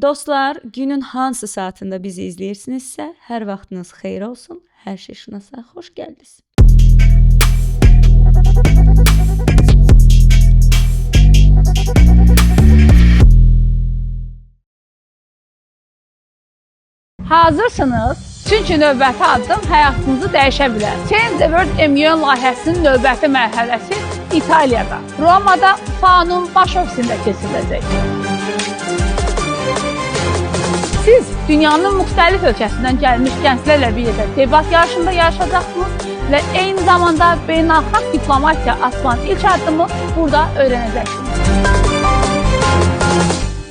Dostlar, günün hansı saatində bizi izləyirsinizsə, hər vaxtınız xeyir olsun. Hər şey şunasa xoş gəldiniz. Hazırsınız? Çünki növbəti addım həyatınızı dəyişə bilər. Change the World Emion layihəsinin növbəti mərhələsi İtaliyada, Romada FAO'nun baş ofisində keçiriləcək. Siz dünyanın müxtəlif ölkəsindən gəlmiş gənclərlə birlikdə debat yarışında yarışacaqsınız və eyni zamanda beynəlxalq diplomatiya atmanın ilk addımı burada öyrənəcəksiniz.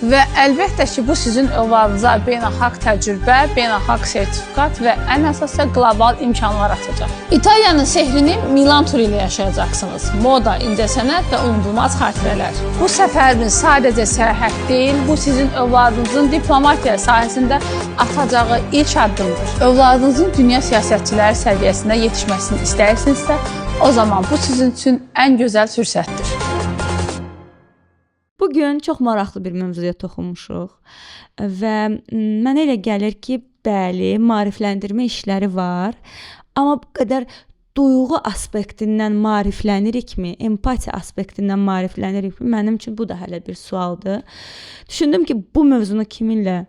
Və əlbəttə ki, bu sizin övladınıza beynəlxalq təcrübə, beynəlxalq sertifikat və ən əsasda qlobal imkanlar açacaq. İtaliyanın sehrini Milan turu ilə yaşayacaqsınız. Moda, incəsənət və unudulmaz xatirələr. Bu səfəriniz sadəcə səyahət deyil, bu sizin övladınızın diplomatiya sahəsində atacağı ilk addımdır. Övladınızın dünya siyasətçiləri səviyyəsində yetişməsini istəyirsinizsə, o zaman bu sizin üçün ən gözəl fürsətdir. Bugün çox maraqlı bir mövzuya toxunmuşuq və mənə elə gəlir ki, bəli, maarifləndirmə işləri var, amma bu qədər duyğu aspektindən maariflənirikmi, empatiya aspektindən maariflənirikmi? Mənim üçün bu da hələ bir sualdır. Düşündüm ki, bu mövzunu kiminlə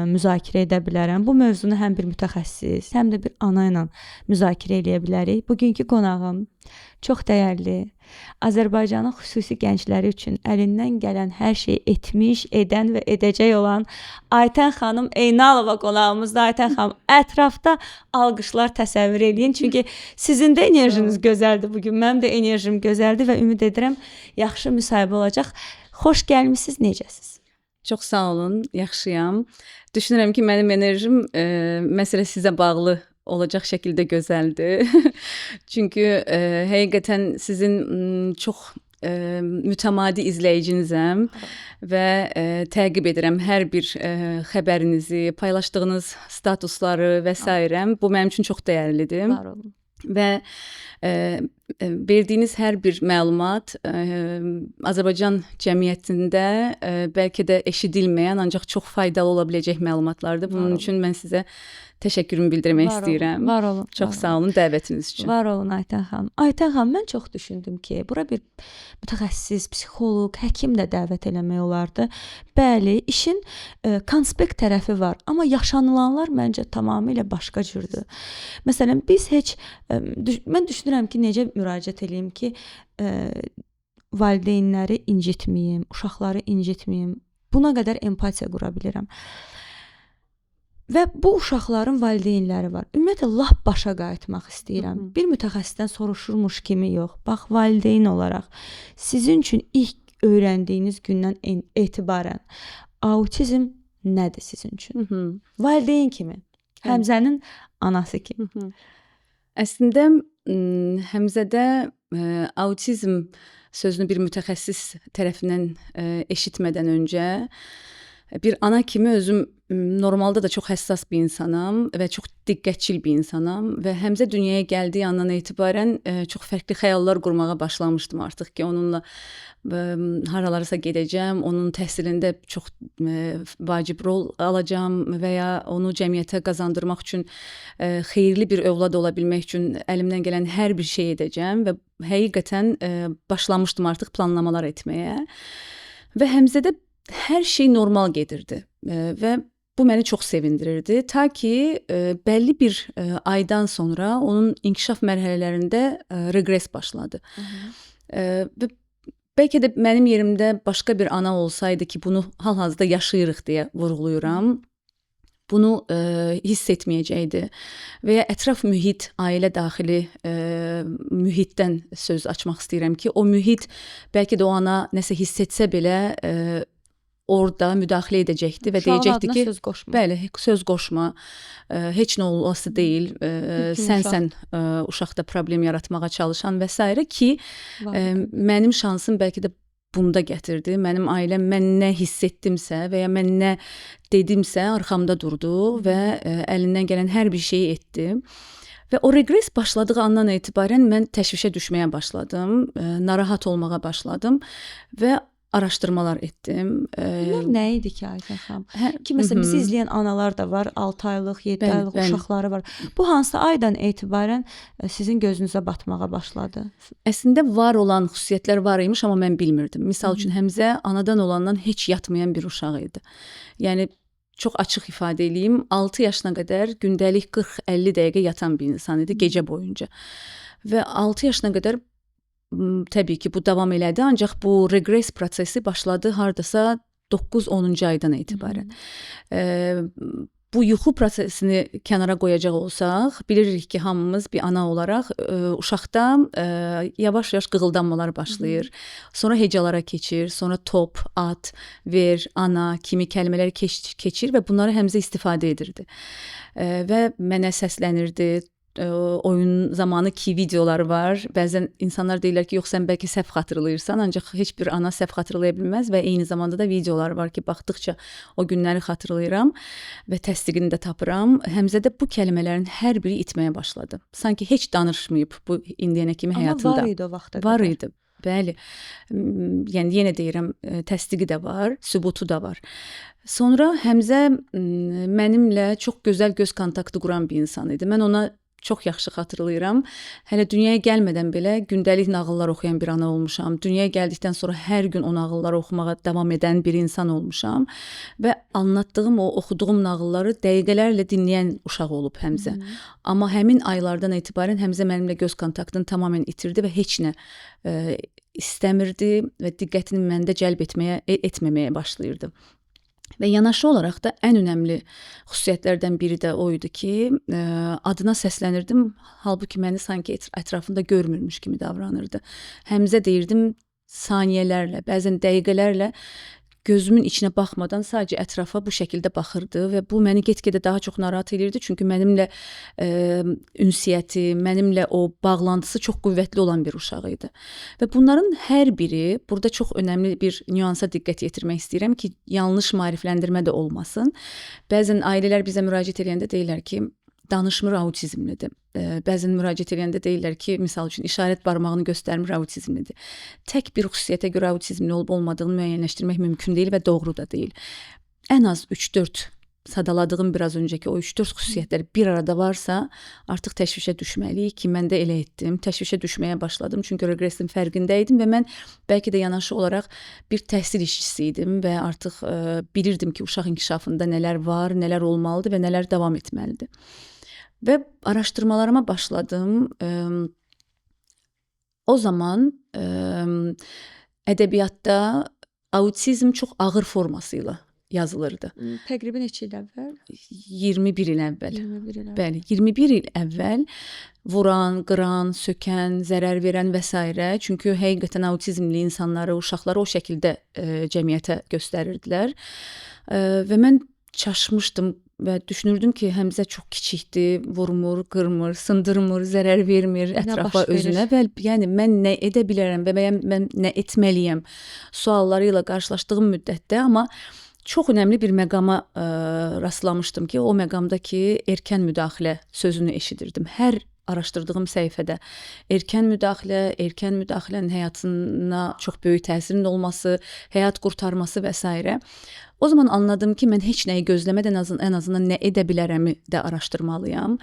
müzakirə edə bilərəm. Bu mövzunu həm bir mütəxəssis, həm də bir ana ilə müzakirə edə bilərik. Bugünkü qonağım çox dəyərli, Azərbaycanın xüsusi gəncləri üçün əlindən gələn hər şeyi etmiş, edən və edəcək olan Aytən xanım Eynalova qonağımızda. Aytən xanım, ətrafda alqışlar təsəvvür eləyin. Çünki sizin də enerjiniz gözəldir bugün. Mənim də enerjim gözəldir və ümid edirəm yaxşı müsahibə olacaq. Xoş gəlmisiniz, necəsiz? Çox sağ olun, yaxşıyam. Düşünürəm ki, mənim enerjim məsələ sizə bağlı olacaq şəkildə gözəldir. Çünki həqiqətən sizin çox mütəmadi izləyicinizəm və təqib edirəm hər bir xəbərinizi, paylaşdığınız statusları və s. Bu mənim üçün çox dəyərlidir. Var olun. Və verdiyiniz hər bir məlumat Azərbaycan cəmiyyətində bəlkə də eşidilməyən, ancaq çox faydalı ola biləcək məlumatlardır. Bunun üçün mən sizə təşəkkürümü bildirmək istəyirəm. Var olun. Çox sağ olun dəvətiniz üçün. Var olun Aytən xanım. Aytən xanım, mən çox düşündüm ki, bura bir mütəxəssis, psixoloq, həkim də dəvət eləmək olardı. Bəli, işin konspekt tərəfi var, amma yaşanılanlar məncə tamamilə başqa cürdür. Məsələn, biz mən düşünürəm ki, necə müraciət edeyim ki, valideynləri incitməyim, uşaqları incitməyim. Buna qədər empatiya qura bilirəm. Və bu uşaqların valideynləri var. Ümumiyyətlə, lap başa qayıtmaq istəyirəm. Bir mütəxəssisdən soruşurmuş kimi yox. Bax, valideyn olaraq sizin üçün ilk öyrəndiyiniz gündən etibarən autizm nədir sizin üçün? Valideyn kimi, Həmzənin anası kimi. Əslində, Həmzədə autizm sözünü bir mütəxəssis tərəfindən eşitmədən öncə bir ana kimi özüm normalda da çox həssas bir insanam və çox diqqətçil bir insanam və Həmzə dünyaya gəldiyi andan etibarən çox fərqli xəyallar qurmağa başlamışdım artıq ki, onunla haralarsa gedəcəm, onun təhsilində çox vacib rol alacağam və ya onu cəmiyyətə qazandırmaq üçün xeyirli bir övlad ola bilmək üçün əlimdən gələn hər bir şey edəcəm və həqiqətən başlamışdım artıq planlamalar etməyə və Həmzədə hər şey normal gedirdi və bu məni çox sevindirirdi. Ta ki, bəlli bir aydan sonra onun inkişaf mərhələlərində reqres başladı. Və bəlkə də mənim yerimdə başqa bir ana olsaydı ki, bunu hal-hazırda yaşayırıq deyə vurğuluyuram, bunu hiss etməyəcəkdi və ya ətraf mühit, ailə daxili mühitdən söz açmaq istəyirəm ki, o mühit bəlkə də o ana nəsə hiss etsə belə orada müdaxilə edəcəkdi və deyəcəkdi ki, söz qoşma. Bəli, söz qoşma, heç nə olası deyil, sən uşaqda problem yaratmağa çalışan və s. ki, mənim şansım bəlkə də bunda gətirdi. Mənim ailəm mən nə hiss etdimsə və ya mən nə dedimsə arxamda durdu və əlindən gələn hər bir şeyi etdi. Və o reqres başladığı andan etibarən mən təşvişə düşməyə başladım, narahat olmağa başladım və araşdırmalar etdim. Bunlar nə idi ki, Aysən xanım? Hə- Ki məsələn bizi Mhm. izləyən analar da var, 6 aylıq, 7 Bəli, aylıq bəli. uşaqları var. Bu hansı aydan etibarən sizin gözünüzə batmağa başladı? Əslində var olan xüsusiyyətlər var imiş, amma mən bilmirdim. Misal üçün Həmzə anadan olandan heç yatmayan bir uşaq idi. Yəni çox açıq ifadə eləyim, 6 yaşına qədər gündəlik 40-50 dəqiqə yatan bir insan idi gecə boyunca. Və 6 yaşına qədər təbii ki, bu davam elədi, ancaq bu regress prosesi başladı hardasa 9-10-cu aydan etibarən. Bu yuxu prosesini kənara qoyacaq olsaq, bilirik ki, hamımız bir ana olaraq uşaqda yavaş-yavaş qığıldanmalar başlayır. Sonra hecalara keçir, sonra top, at, ver, ana kimi kəlmələr keçir və bunları Həmzə istifadə edirdi. Və mənə səslənirdi. Oyun zamanı ki videolar var. Bəzən insanlar deyirlər ki, yox sən bəlkə səhv xatırlayırsan, ancaq heç bir ana səhv xatırlaya bilməz və eyni zamanda da videolar var ki, baxdıqca o günləri xatırlayıram və təsdiqini də tapıram. Həmzədə bu kəlmələrin hər biri itməyə başladı. Sanki heç danışmayıb bu indiyənə kimi həyatında. Amma var idi o vaxta Var qədər. idi. Bəli. Yəni yenə deyirəm, təsdiqi də var, sübutu da var. Sonra Həmzə mənimlə çox gözəl göz kontaktı quran bir insan idi. Mən ona çox yaxşı xatırlayıram. Hələ dünyaya gəlmədən belə gündəlik nağıllar oxuyan bir ana olmuşam. Dünyaya gəldikdən sonra hər gün o nağılları oxumağa davam edən bir insan olmuşam və anlatdığım, o oxuduğum nağılları dəqiqələrlə dinləyən uşaq olub Həmzə. Amma həmin aylardan etibarən Həmzə mənimlə göz kontaktını tamamilə itirdi və heç nə istəmirdi və diqqətini məndə cəlb etməməyə başlayırdı. Və yanaşı olaraq da ən önəmli xüsusiyyətlərdən biri də o idi ki, adına səslənirdim, halbuki məni sanki ətrafında görmürmüş kimi davranırdı. Həmzə deyirdim saniyələrlə, bəzən dəqiqələrlə gözümün içinə baxmadan sadəcə ətrafa bu şəkildə baxırdı və bu məni get-gedə daha çox narahat edirdi. Çünki mənimlə ünsiyyəti, mənimlə o bağlantısı çox qüvvətli olan bir uşaq idi. Və bunların hər biri, burada çox önəmli bir nüansa diqqət yetirmək istəyirəm ki, yanlış maarifləndirmə də olmasın. Bəzən ailələr bizə müraciət edəndə deyirlər ki, danışmır, autizmlidir. Bəzən müraciət edəndə deyirlər ki, misal üçün işarət barmağını göstərmir, autizmlidir. Tək bir xüsusiyyətə görə autizmli olub-olmadığını müəyyənləşdirmək mümkün deyil və doğru da deyil. Ən az 3-4 sadaladığım biraz öncəki o 3-4 xüsusiyyətlər bir arada varsa, artıq təşvişə düşməliyik ki, mən də elə etdim. Təşvişə düşməyə başladım, çünki regressin fərqində idim və mən bəlkə də yanaşı olaraq bir təhsil işçisi idim və artıq bilirdim ki, uşaq inkişafında nələr var, nələr olmalıdır və nələr davam etməlidir. Və araşdırmalarıma başladım. O zaman ədəbiyyatda autizm çox ağır forması ilə yazılırdı. Təqribən neçə il əvvəl? 21 il əvvəl. 21 il əvvəl. Bəli, 21 il əvvəl vuran, qıran, sökən, zərər verən və s. Çünki həqiqətən autizmli insanları, uşaqları o şəkildə cəmiyyətə göstərirdilər. Və mən çaşmışdım və düşünürdüm ki, Həmzə çox kiçikdir, vurmur, qırmır, sındırmır, zərər vermir ətrafa, özünə. Və yəni mən nə edə bilərəm və mən nə etməliyəm sualları ilə qarşılaşdığım müddətdə, amma çox önəmli bir məqama rastlamışdım ki, o məqamda ki, erkən müdaxilə sözünü eşidirdim. Hər araşdırdığım səhifədə erkən müdaxilənin həyatına çox böyük təsirinin olması, həyat qurtarması və s. O zaman anladım ki, mən heç nəyi gözləmədən ən azından nə edə bilərəmi də araşdırmalıyam.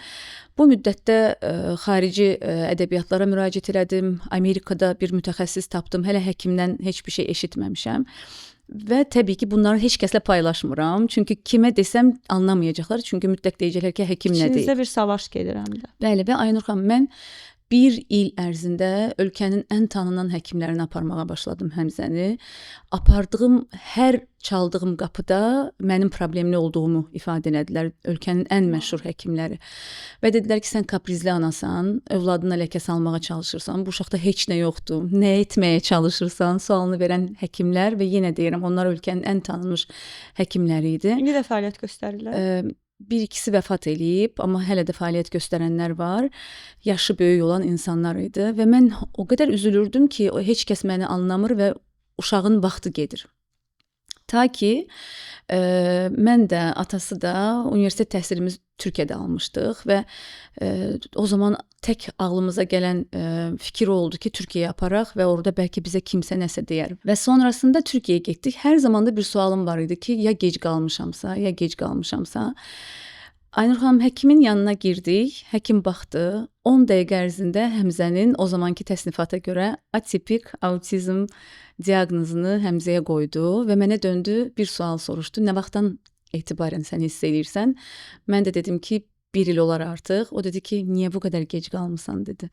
Bu müddətdə xarici ədəbiyyatlara müraciət elədim. Amerikada bir mütəxəssis tapdım. Hələ həkimdən heç bir şey eşitməmişəm. Və təbii ki, bunları heç kəslə paylaşmıram. Çünki kimə desəm anlamayacaqlar. Çünki mütləq deyəcəklər ki, həkim nə deyir. İçinizdə bir savaş gedir həm də. Bəli, və Aynur xanım, mən 1 il ərzində ölkənin ən tanınan həkimlərini aparmağa başladım Həmzəni. Apardığım hər çaldığım qapıda mənim problemli olduğumu ifadə elədilər ölkənin ən məşhur həkimləri. Və dedilər ki, sən kaprizli anasan, övladına ləkə salmağa çalışırsan, bu uşaqda heç nə yoxdur, nə etməyə çalışırsan sualını verən həkimlər və yenə deyirəm, onlar ölkənin ən tanınmış həkimləri idi. İndi də fəaliyyət göstərirlər. Bir-ikisi vəfat eləyib, amma hələ də fəaliyyət göstərənlər var. Yaşı böyük olan insanlar idi və mən o qədər üzülürdüm ki, heç kəs məni anlamır və uşağın vaxtı gedir. Ta ki, Mən də, atası da universitet təhsilimiz Türkiyədə almışdıq və o zaman tək ağlımıza gələn fikir oldu ki, Türkiyəyə aparaq və orada bəlkə bizə kimsə nəsə deyər. Və sonrasında Türkiyəyə getdik. Hər zaman da bir sualım var idi ki, ya gec qalmışamsa. Aynur xanım, həkimin yanına girdik. Həkim baxdı. 10 dəqiqə ərzində Həmzənin o zamanki təsnifata görə atipik autizm diaqnozunu Həmzəyə qoydu və mənə döndü, bir sual soruşdu. Nə vaxtdan etibarən sən hiss edirsən? Mən də dedim ki, 1 il olar artıq. O dedi ki, niyə bu qədər gec qalmısan dedi.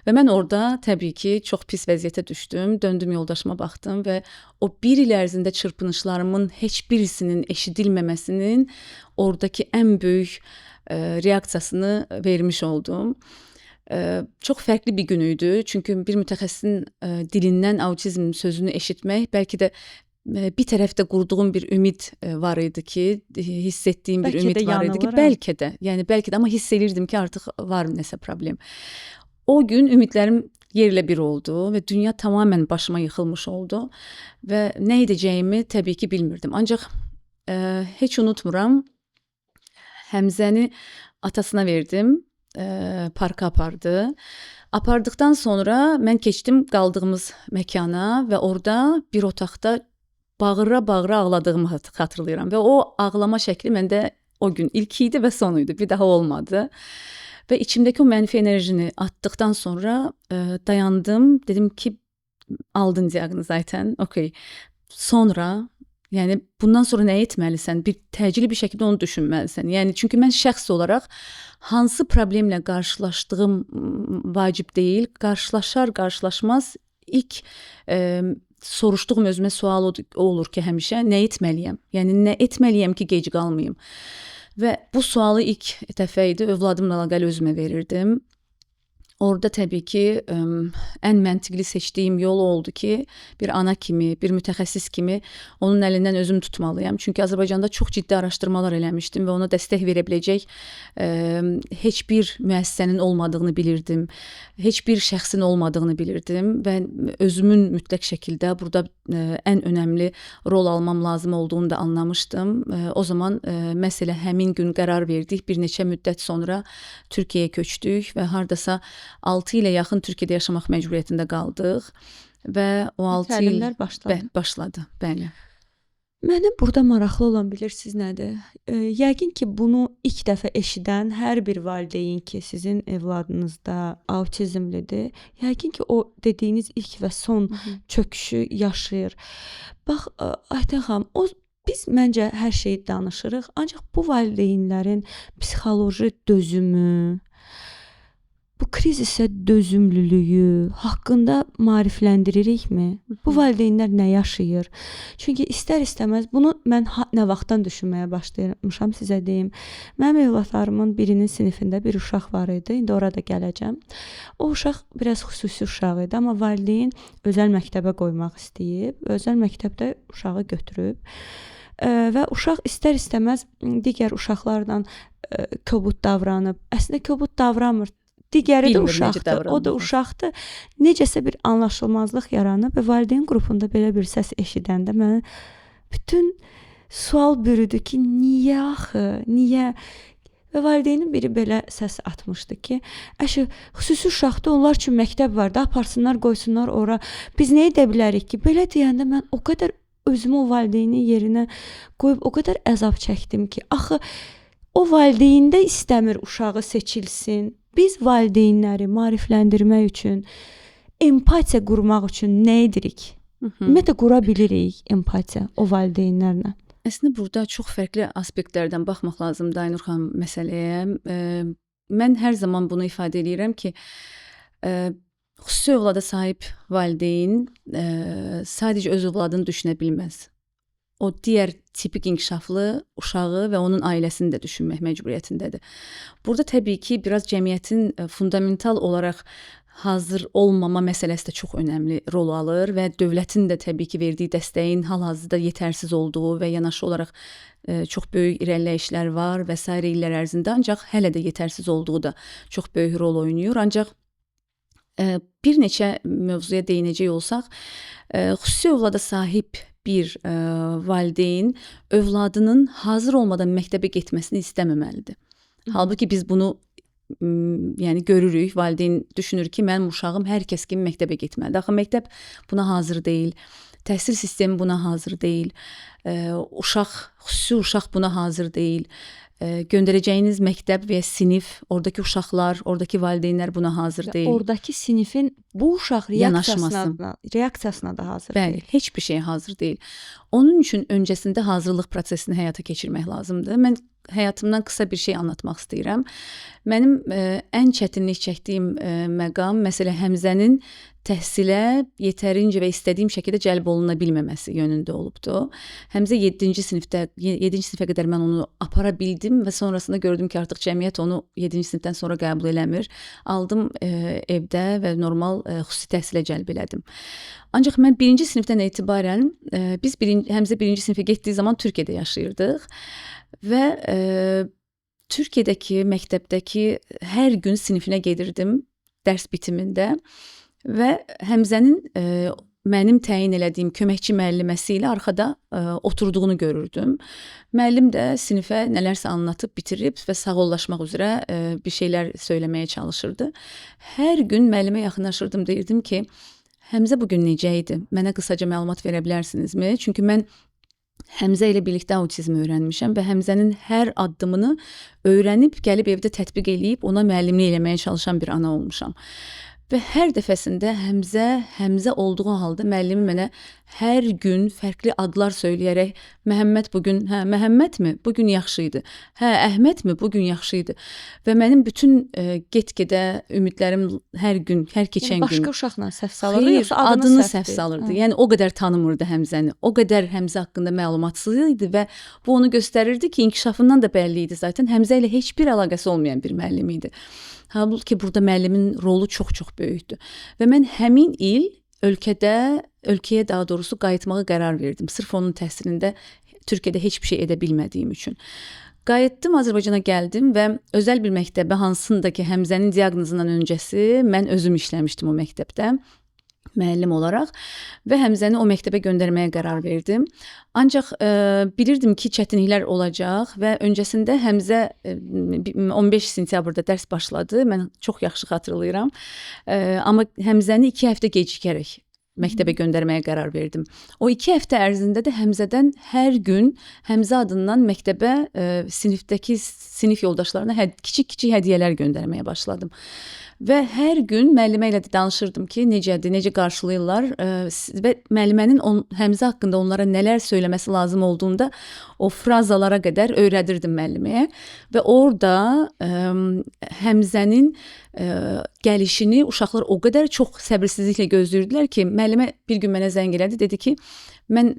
Və mən orada təbii ki, çox pis vəziyyətə düşdüm. Döndüm yoldaşıma baxdım və o 1 il ərzində çırpınışlarımın heç birisinin eşidilməməsinin oradakı ən böyük reaksiyasını vermiş oldum. Çox fərqli bir gün idi. Çünki bir mütəxəssisin dilindən autizm sözünü eşitmək bəlkə də bir tərəfdə qurduğum bir ümid var idi ki, hiss etdiyim bir ümid var idi ki, bəlkə də, amma hiss edirdim ki, artıq var nəsə problem. O gün ümidlərim yerlə bir oldu və dünya tamamilə başıma yıxılmış oldu və nə edəcəyimi təbii ki, bilmirdim. Ancaq heç unutmuram, Həmzəni atasına verdim, parka apardı. Apardıqdan sonra mən keçdim qaldığımız məkana və orada bir otaqda bağıra-bağıra ağladığımı xatırlayıram və o ağlama şəkli məndə o gün ilk idi və son idi, bir daha olmadı. Və içimdəki o mənfi enerjini atdıqdan sonra dayandım, dedim ki, aldın diaqnozu Aytən, okey. Sonra, yəni bundan sonra nə etməlisən? Bir təcili bir şəkildə onu düşünməlisən. Yəni çünki mən şəxs olaraq hansı problemlə qarşılaşdığım vacib deyil. Qarşılaşmaz ilk soruşduğum özümə sual olur ki, həmişə nə etməliyəm? Yəni nə etməliyəm ki, gec qalmayım? Və bu sualı ilk dəfə idi övladımla əlaqəli özümə verirdim. Orada təbii ki, ən məntiqli seçdiyim yol oldu ki, bir ana kimi, bir mütəxəssis kimi onun əlindən özüm tutmalıyam. Çünki Azərbaycanda çox ciddi araşdırmalar eləmişdim və ona dəstək verə biləcək heç bir müəssisənin olmadığını bilirdim. Heç bir şəxsin olmadığını bilirdim və özümün mütləq şəkildə burada ən önəmli rol almam lazım olduğunu da anlamışdım. O zaman məhz elə həmin gün qərar verdik. Bir neçə müddət sonra Türkiyəyə köçdük və hardasa 6 ilə yaxın Türkiyədə yaşamaq məcburiyyətində qaldıq və o 6 il başladı. Bəli. Mənə burada maraqlı olan bilirsiniz nədir? Yəqin ki, bunu ilk dəfə eşidən hər bir valideyn ki, sizin evladınızda autizmlidir, yəqin ki, o dediyiniz ilk və son çöküşü yaşayır. Bax, Aytən xanım, biz məncə hər şeyi danışırıq, ancaq bu valideynlərin psixoloji dözümü, bu krizisə dözümlülüyü haqqında maarifləndiririkmi? Bu valideynlər nə yaşayır? Çünki istər-istəməz bunu mən nə vaxtdan düşünməyə başlamışam, sizə deyim. Mənim evladlarımın birinin sinifində bir uşaq var idi, indi orada gələcəm. O uşaq biraz xüsusi uşaq idi, amma valideyn özəl məktəbə qoymaq istəyib, özəl məktəbdə uşağı götürüb və uşaq istər-istəməz digər uşaqlarla kobud davranıb. Əslində kobud davranmır. Digəri də uşaqdır, o da uşaqdır. Necəsə bir anlaşılmazlıq yaranıb və valideyn qrupunda belə bir səs eşidəndə mənə bütün sual bürüdü ki, niyə axı, niyə? Və valideynin biri belə səs atmışdı ki, xüsusi uşaqda onlar üçün məktəb var da, aparsınlar, qoysunlar ora. Biz nə edə bilərik ki? Belə deyəndə mən o qədər özümü o valideynin yerinə qoyub o qədər əzab çəkdim ki, axı o valideyn də istəmir uşağı seçilsin. Biz valideynləri maarifləndirmək üçün, empatiya qurmaq üçün nə edirik? Ümumiyyətlə qura bilirik empatiya o valideynlərlə. Əslində burada çox fərqli aspektlərdən baxmaq lazımdır Aynur xanım məsələyə. Mən hər zaman bunu ifadə edirəm ki, xüsusi övlada sahib valideyn sadəcə öz övladını düşünə bilməz. O digər tipik inkişaflı uşağı və onun ailəsini də düşünmək məcburiyyətindədir. Burada təbii ki, biraz cəmiyyətin fundamental olaraq hazır olmama məsələsi də çox önəmli rol alır və dövlətin də təbii ki, verdiyi dəstəyin hal-hazırda yetərsiz olduğu və yanaşı olaraq çox böyük irəliləyişlər var və s. illər ərzində, ancaq hələ də yetərsiz olduğu da çox böyük rol oynayır. Ancaq bir neçə mövzuya değinəcək olsaq, xüsusi övlada sahib bir valideyn övladının hazır olmadan məktəbə getməsini istəməməlidir. Halbuki biz bunu yəni görürük, valideyn düşünür ki, mənim uşağım hər kəs kimi məktəbə getməlidir. Axı məktəb buna hazır deyil. Təhsil sistemi buna hazır deyil. Xüsusi uşaq buna hazır deyil. Göndərəcəyiniz məktəb və ya sinif, oradakı uşaqlar, oradakı valideynlər buna hazır deyil. Oradakı sinifin bu uşaq reaksiyasına da hazır Bəli, deyil. heç bir şeyə hazır deyil. Onun üçün öncəsində hazırlıq prosesini həyata keçirmək lazımdır. Mən həyatımdan qısa bir şey anlatmaq istəyirəm. Mənim ən çətinlik çəkdiyim məqam məsələ Həmzənin təhsilə yetərincə və istədiyim şəkildə cəlb oluna bilməməsi yönündə olubdu. Həmzə 7-ci sinifə qədər mən onu apara bildim və sonrasında gördüm ki, artıq cəmiyyət onu 7-ci sinifdən sonra qəbul eləmir. Aldım evdə və normal xüsusi təhsilə cəlb elədim. Ancaq mən 1-ci sinifdən etibarən Həmzə 1-ci sinifə getdiyi zaman Türkiyədə yaşayırdıq və Türkiyədəki məktəbdəki hər gün sinifinə gedirdim dərs bitimində. Və Həmzənin mənim təyin elədiyim köməkçi müəlliməsi ilə arxada oturduğunu görürdüm. Müəllim də sinifə nələrsə anlatıb bitirib və sağollaşmaq üzrə bir şeylər söyləməyə çalışırdı. Hər gün müəllimə yaxınlaşırdım, deyirdim ki, Həmzə bugün necə idi? Mənə qısaca məlumat verə bilərsinizmi? Çünki mən Həmzə ilə birlikdə autizmi öyrənmişəm və Həmzənin hər addımını öyrənib, gəlib evdə tətbiq eləyib, ona müəllimlik eləməyə çalışan bir ana olmuşam. Və hər dəfəsində Həmzə olduğu halda müəllimi mənə hər gün fərqli adlar söyləyərək Məhəmməd bugün, Məhəmmədmi? Bugün yaxşı idi. Əhmədmi? Bugün yaxşı idi. Və mənim bütün get-gedə ümidlərim hər gün, hər keçən gün başqa uşaqla səhv salırdı, yoxsa adını səhv salırdı. Yəni o qədər tanımırdı Həmzəni. O qədər Həmzə haqqında məlumatsız idi və bu onu göstərirdi ki, inkişafından da bəlli idi zaten. Həmzə ilə heç bir əlaqəsi olmayan bir müəllim idi. Halbuki burada müəllimin rolu çox-çox böyükdür. Və mən həmin il ölkəyə daha doğrusu qayıtmağa qərar verdim. Sırf onun təhsilində Türkiyədə heç bir şey edə bilmədiyim üçün. Qayıtdım, Azərbaycana gəldim və özəl bir məktəbə, hansında ki, Həmzənin diaqnozundan öncəsi mən özüm işləmişdim o məktəbdə müəllim olaraq və Həmzəni o məktəbə göndərməyə qərar verdim. Ancaq bilirdim ki, çətinliklər olacaq və öncəsində Həmzə 15 sentyabrda dərs başladı. Mən çox yaxşı xatırlayıram. Amma Həmzəni 2 həftə gecikərək məktəbə göndərməyə qərar verdim. O 2 həftə ərzində də Həmzədən hər gün Həmzə adından məktəbə sinifdəki sinif yoldaşlarına kiçik-kiçik hədiyyələr göndərməyə başladım. Və hər gün müəllimə ilə danışırdım ki, necədir, necə qarşılayırlar və müəllimənin Həmzə haqqında onlara nələr söyləməsi lazım olduğunda o frazalara qədər öyrədirdim müəlliməyə və orada Həmzənin gəlişini uşaqlar o qədər çox səbirsizliklə gözləyirdilər ki, müəllimə bir gün mənə zəng elədi, dedi ki, mən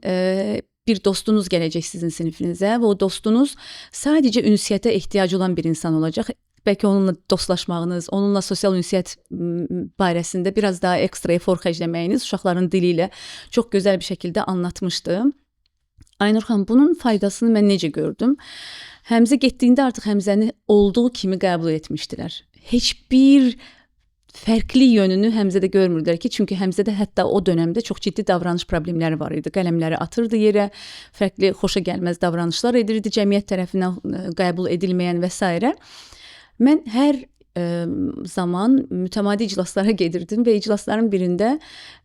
bir dostunuz gələcək sizin sinifinizə və o dostunuz sadəcə ünsiyyətə ehtiyacı olan bir insan olacaq. Bəlkə onunla dostlaşmağınız, onunla sosial ünsiyyət barəsində biraz daha ekstra efor xərcləməyiniz uşaqların dili ilə çox gözəl bir şəkildə anlatmışdı. Aynur xanım, bunun faydasını mən necə gördüm? Həmzə getdiyində artıq Həmzəni olduğu kimi qəbul etmişdilər. Heç bir fərqli yönünü Həmzədə görmürdülər ki, çünki Həmzədə hətta o dönəmdə çox ciddi davranış problemləri var idi. Qələmləri atırdı yerə, fərqli xoşa gəlməz davranışlar edirdi, cəmiyyət tərəfindən qəbul edilməyən və s. Mən hər zaman mütəmadi iclaslara gedirdim və iclasların birində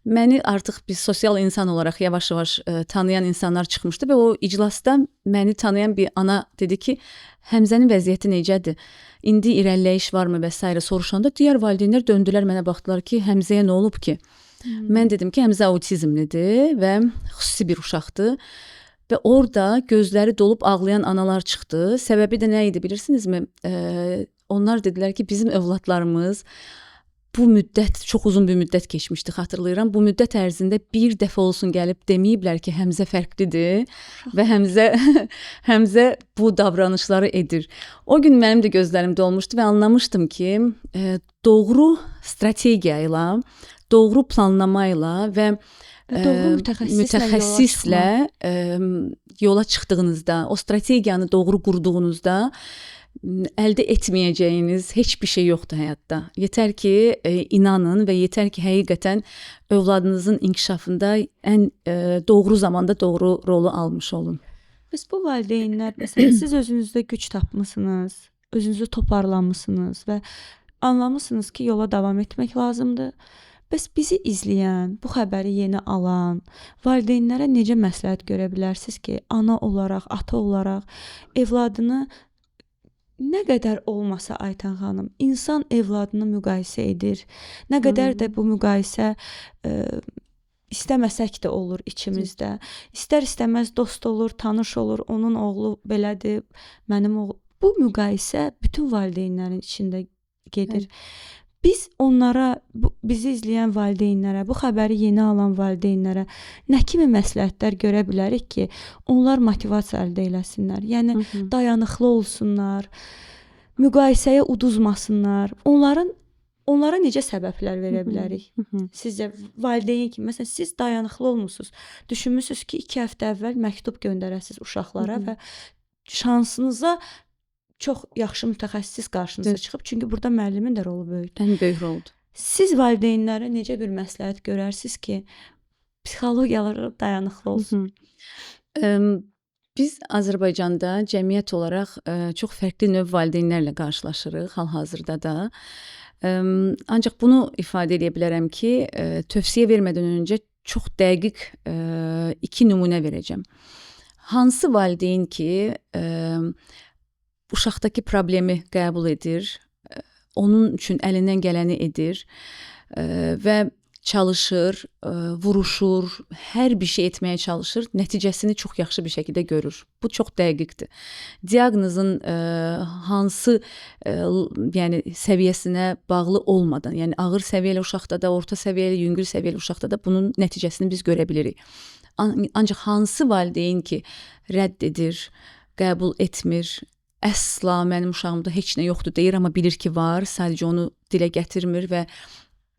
məni artıq bir sosial insan olaraq yavaş-yavaş tanıyan insanlar çıxmışdı və o iclasda məni tanıyan bir ana dedi ki, Həmzənin vəziyyəti necədir? İndi irəliləyiş varmı və s. soruşanda digər valideynlər döndülər mənə baxdılar ki, Həmzəyə nə olub ki? Mən dedim ki, Həmzə autizmlidir və xüsusi bir uşaqdır. Və orada gözləri dolub ağlayan analar çıxdı. Səbəbi də nə idi bilirsinizmi? Onlar dedilər ki, bizim övladlarımız bu müddət, çox uzun bir müddət keçmişdi, xatırlayıram. Bu müddət ərzində bir dəfə olsun gəlib deməyiblər ki, Həmzə fərqlidir və Həmzə bu davranışları edir. O gün mənim də gözlərim dolmuşdu və anlamışdım ki, doğru strategiya ilə, doğru planlama ilə və doğru mütəxəssislə yola çıxdığınızda, o strategiyanı doğru qurduğunuzda əldə etməyəcəyiniz heç bir şey yoxdur həyatda. Yetər ki, inanın və yetər ki, həqiqətən övladınızın inkişafında ən doğru zamanda doğru rolu almış olun. Bəs bu valideynlər, məsələn, siz özünüzdə güc tapmısınız, özünüzü toparlanmısınız və anlamısınız ki, yola davam etmək lazımdır. Bəs bizi izləyən, bu xəbəri yeni alan valideynlərə necə məsləhət görə bilərsiniz ki, ana olaraq, ata olaraq evladını nə qədər olmasa Aytan xanım, insan evladını müqayisə edir. Nə qədər də bu müqayisə istəməsək də olur içimizdə. İstər-istəməz dost olur, tanış olur, onun oğlu belədir, mənim oğlum. Bu müqayisə bütün valideynlərin içində gedir. Biz onlara, bizi izləyən valideynlərə, bu xəbəri yeni alan valideynlərə nə kimi məsləhətlər görə bilərik ki, onlar motivasiya əldə eləsinlər? Yəni dayanıqlı olsunlar, müqayisəyə uduzmasınlar. Onlara necə səbəblər verə bilərik? Sizcə valideyn kimi, məsələn, siz dayanıqlı olmusunuz. Düşünmüsünüz ki, 2 həftə əvvəl məktub göndərəsiniz uşaqlara və şansınıza çox yaxşı mütəxəssis qarşınıza çıxıb. Çünki burada müəllimin də rolu böyükdür. Ən böyük roldur. Siz valideynlərə necə bir məsləhət görərsiniz ki, psixologiyaları dayanıqlı olsun? Biz Azərbaycanda cəmiyyət olaraq çox fərqli növ valideynlərlə qarşılaşırıq hal-hazırda da. Ancaq bunu ifadə edə bilərəm ki, tövsiyə vermədən öncə çox dəqiq 2 nümunə verəcəm. Hansı valideyn ki, uşaqdakı problemi qəbul edir, onun üçün əlindən gələni edir və çalışır, vuruşur, hər bir şey etməyə çalışır, nəticəsini çox yaxşı bir şəkildə görür. Bu çox dəqiqdir. Diaqnozun hansı yəni səviyyəsinə bağlı olmadan, yəni ağır səviyyəli uşaqda da, orta səviyyəli, yüngül səviyyəli uşaqda da bunun nəticəsini biz görə bilirik. Ancaq hansı valideyn ki, rədd edir, qəbul etmir, əsla mənim uşağımda heç nə yoxdur deyir, amma bilir ki, var, sadəcə onu dilə gətirmir və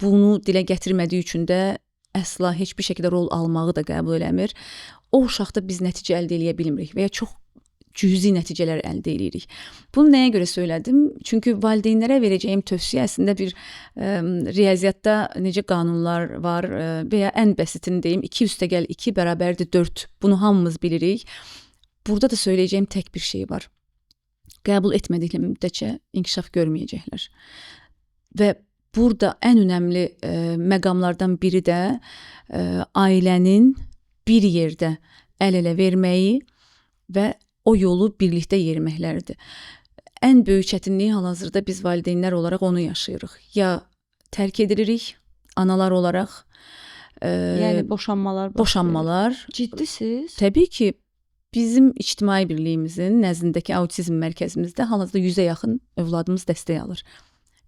bunu dilə gətirmədiyi üçün də əsla heç bir şəkildə rol almağı da qəbul eləmir. O uşaqda biz nəticə əldə edə bilmirik və ya çox cüzi nəticələr əldə edirik. Bunu nəyə görə söylədim? Çünki valideynlərə verəcəyim tövsiyə əslində bir riyaziyyatda necə qanunlar var və ya ən bəsitini deyim, 2 + 2 = 4. Bunu hamımız bilirik. Burada da söyləyəcəyim tək bir şey var. Qəbul etmədikləri müddətcə inkişaf görməyəcəklər. Və burada ən önəmli məqamlardan biri də ailənin bir yerdə əl-ələ verməyi və o yolu birlikdə yeriməkləridir. Ən böyük çətinliyi hal-hazırda biz valideynlər olaraq onu yaşayırıq. Ya tərk edilirik analar olaraq. Yəni boşanmalar. Ciddisiz? Təbii ki, bizim ictimai birliyimizin nəzdindəki autizm mərkəzimizdə hal-hazırda 100-ə yaxın övladımız dəstək alır.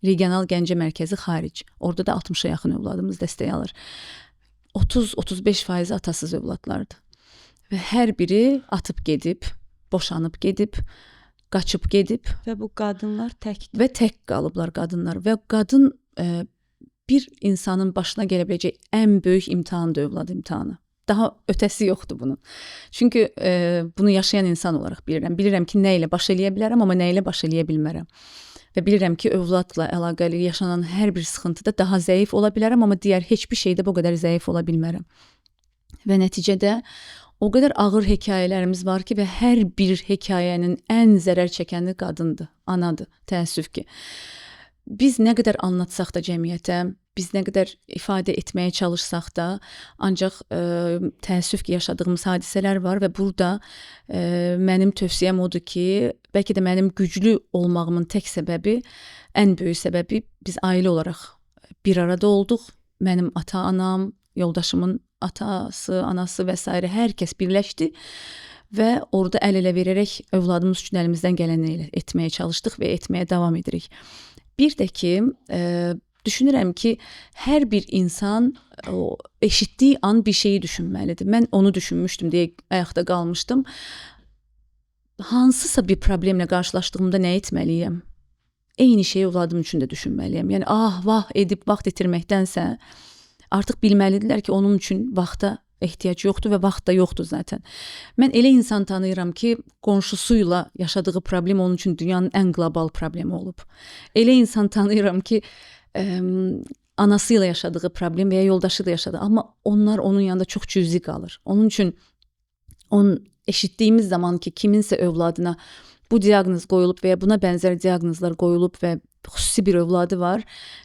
Regional Gəncə mərkəzi xaric. Orada da 60-a yaxın övladımız dəstək alır. 30-35% atasız övladlardır. Və hər biri atıb gedib, boşanıb gedib, qaçıb gedib. Və bu qadınlar təkdir. Və tək qalıblar qadınlar. Və qadın bir insanın başına gələ biləcək ən böyük imtahandır, övlad imtahanı. Daha ötəsi yoxdur bunun. Çünki bunu yaşayan insan olaraq bilirəm. Bilirəm ki, nə ilə baş eləyə bilərəm, amma nə ilə baş eləyə bilmərəm. Və bilirəm ki, övladla əlaqəli yaşanan hər bir sıxıntıda daha zəif ola bilərəm, amma digər heç bir şeydə bu qədər zəif ola bilmərəm. Və nəticədə o qədər ağır hekayələrimiz var ki, və hər bir hekayənin ən zərər çəkəni qadındır, anadır, təəssüf ki. Biz nə qədər anlatsaq da cəmiyyətə, biz nə qədər ifadə etməyə çalışsaq da, ancaq təəssüf ki, yaşadığımız hadisələr var və burada mənim tövsiyəm odur ki, bəlkə də mənim güclü olmağımın tək səbəbi, ən böyük səbəbi biz ailə olaraq bir arada olduq. Mənim ata-anam, yoldaşımın atası, anası və s. hər kəs birləşdi və orada əl-ələ verərək övladımız üçün əlimizdən gələni etməyə çalışdıq və etməyə davam edirik. Bir də ki, düşünürəm ki, hər bir insan eşitdiyi an bir şeyi düşünməlidir. Mən onu düşünmüşdüm deyə ayaqda qalmışdım. Hansısa bir problemlə qarşılaşdığımda nə etməliyəm? Eyni şeyi övladım üçün də düşünməliyəm. Yəni, vah edib vaxt itirməkdənsə artıq bilməlidirlər ki, onun üçün vaxta ehtiyac yoxdur və vaxt da yoxdur zaten. Mən elə insan tanıyıram ki, qonşusuyla yaşadığı problem onun üçün dünyanın ən qlobal problemi olub. Elə insan tanıyıram ki, anasıyla yaşadığı problem və ya yoldaşı da yaşadı, amma onlar onun yanında çox cüzi qalır. Onun üçün eşitdiyimiz zaman ki, kiminsə övladına bu diaqnoz qoyulub və ya buna bənzər diaqnozlar qoyulub və xüsusi bir övladı var,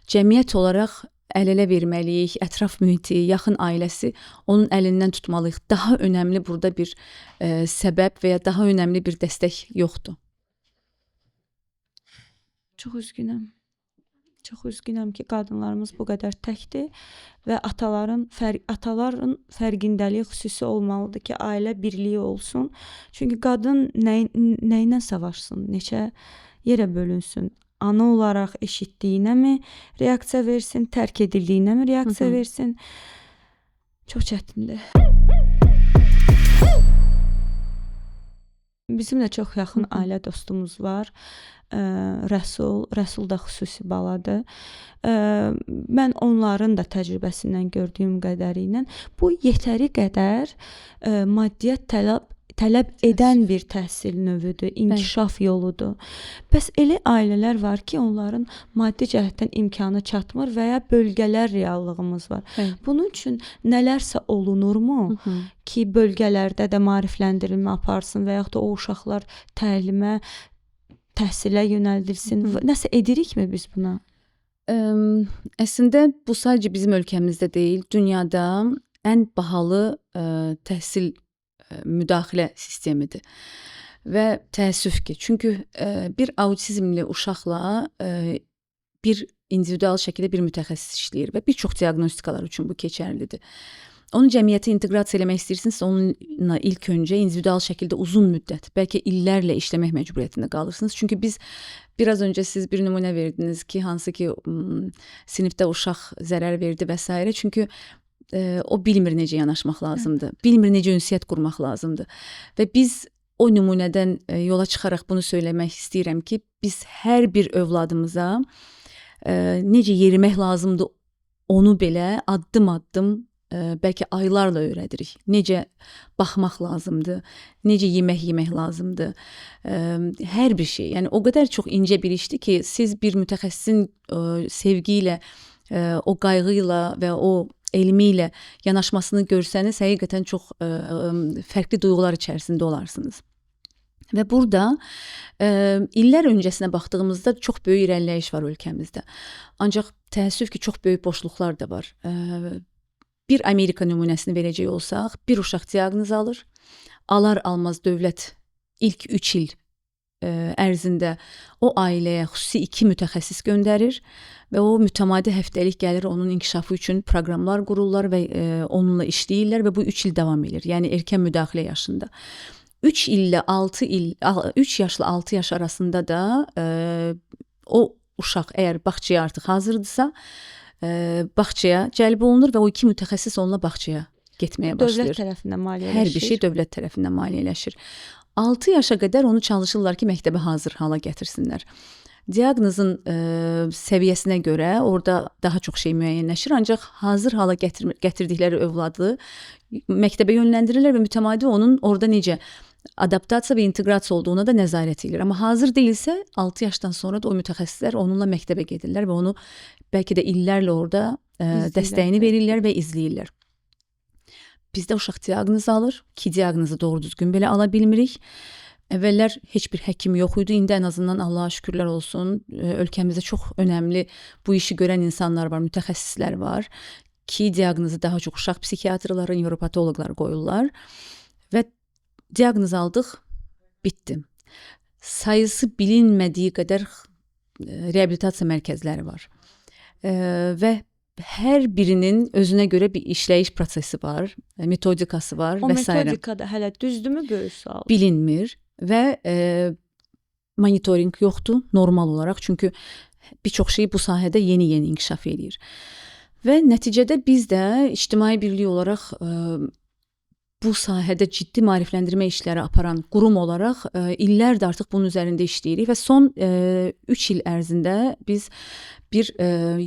cəmiyyət olaraq əl-ələ verməliyik, ətraf mühiti, yaxın ailəsi onun əlindən tutmalıyıq. Daha önəmli burada bir səbəb və ya daha önəmli bir dəstək yoxdur. Çox üzgünəm. Çox üzgünəm ki, qadınlarımız bu qədər təkdir və ataların fərqindəliyi xüsusi olmalıdır ki, ailə birliyi olsun. Çünki qadın nə ilə savaşsın, neçə yerə bölünsün? Ana olaraq eşitdiyinə mi reaksiya versin, tərk edildiyinə mi reaksiya versin? Çox çətindir. Bizim də çox yaxın ailə dostumuz var. Rəsul da xüsusi baladır. Mən onların da təcrübəsindən gördüyüm qədərilə bu yetəri qədər maddiyyat tələb edən bir təhsil növüdür, inkişaf yoludur. Bəs elə ailələr var ki, onların maddi cəhətdən imkanı çatmır və ya bölgələr reallığımız var. Bunun üçün nələrsə olunurmu ki, bölgələrdə də maarifləndirilmə aparsın və yaxud da o uşaqlar təlimə, təhsilə yönəldilsin? Nəsə edirikmi biz buna? Əslində bu sadəcə bizim ölkəmizdə deyil, dünyada ən bahalı təhsil müdaxilə sistemidir. Və təəssüf ki, çünki bir autizmli uşaqla bir individual şəkildə bir mütəxəssis işləyir və bir çox diaqnostikalar üçün bu keçərlidir. Onu cəmiyyətə inteqrasiya eləmək istəyirsinizsə, onunla ilk öncə individual şəkildə uzun müddət, bəlkə illərlə işləmək məcburiyyətində qalırsınız. Çünki biraz öncə siz bir nümunə verdiniz ki, hansı ki sinifdə uşaq zərər verdi və s. Çünki o bilmir necə yanaşmaq lazımdır, bilmir necə ünsiyyət qurmaq lazımdır. Və biz o nümunədən yola çıxaraq bunu söyləmək istəyirəm ki, biz hər bir övladımıza necə yerimək lazımdır, onu belə addım-addım bəlkə aylarla öyrədirik. Necə baxmaq lazımdır, necə yemək lazımdır, hər bir şey. Yəni o qədər çox incə bir işdir ki, siz bir mütəxəssisin sevgi ilə, o qayğı ilə və o elmi ilə yanaşmasını görsəniz, həqiqətən çox fərqli duyğular içərisində olarsınız. Və burada illər öncəsinə baxdığımızda çox böyük irəliləyiş var ölkəmizdə. Ancaq təəssüf ki, çox böyük boşluqlar da var. Bir Amerika nümunəsini verəcək olsaq, bir uşaq diaqnoz alır, alar-almaz dövlət ilk 3 il ərzində o ailəyə xüsusi 2 mütəxəssis göndərir və o mütəmadi həftəlik gəlir onun inkişafı üçün proqramlar qururlar və onunla işləyirlər və bu 3 il davam edir. Yəni erkən müdaxilə yaşında. 3 yaşla 6 yaş arasında da o uşaq əgər bağçaya artıq hazırdırsa, bağçaya cəlb olunur və o 2 mütəxəssis onunla bağçaya getməyə başlayır. Dövlət tərəfindən maliyyələşir. Hər bir şey dövlət tərəfindən maliyyələşir. 6 yaşa qədər onu çalışırlar ki, məktəbə hazır hala gətirsinlər. Diaqnozun səviyyəsinə görə orada daha çox şey müəyyənləşir, ancaq hazır hala gətirdikləri övladı məktəbə yönləndirirlər və mütəmadi onun orada necə adaptasiya və inteqrasiya olduğuna da nəzarət edir. Amma hazır deyilsə, 6 yaşdan sonra da o mütəxəssislər onunla məktəbə gedirlər və onu bəlkə də illərlə orada dəstəyini verirlər və izləyirlər. Bizdə uşaq diaqnoz alır, 2 diaqnozu doğru düzgün belə ala bilmirik. Əvvəllər heç bir həkim yox idi, indi ən azından Allaha şükürlər olsun, ölkəmizdə çox önəmli bu işi görən insanlar var, mütəxəssislər var ki, diaqnozu daha çox uşaq psixiatrları, nevropatoloqlar qoyurlar və diaqnoz aldıq, bitdi. Sayısı bilinmədiyi qədər reabilitasiya mərkəzləri var və hər birinin özünə görə bir işləyiş prosesi var, metodikası var və s. O metodikada hələ düzdürmü böyük sual? Bilinmir və monitoring yoxdur normal olaraq, çünki bir çox şey bu sahədə yeni-yeni inkişaf edir. Və nəticədə biz də ictimai birlik olaraq bu sahədə ciddi maarifləndirmə işləri aparan qurum olaraq illərdir artıq bunun üzərində işləyirik və son 3 il ərzində biz bir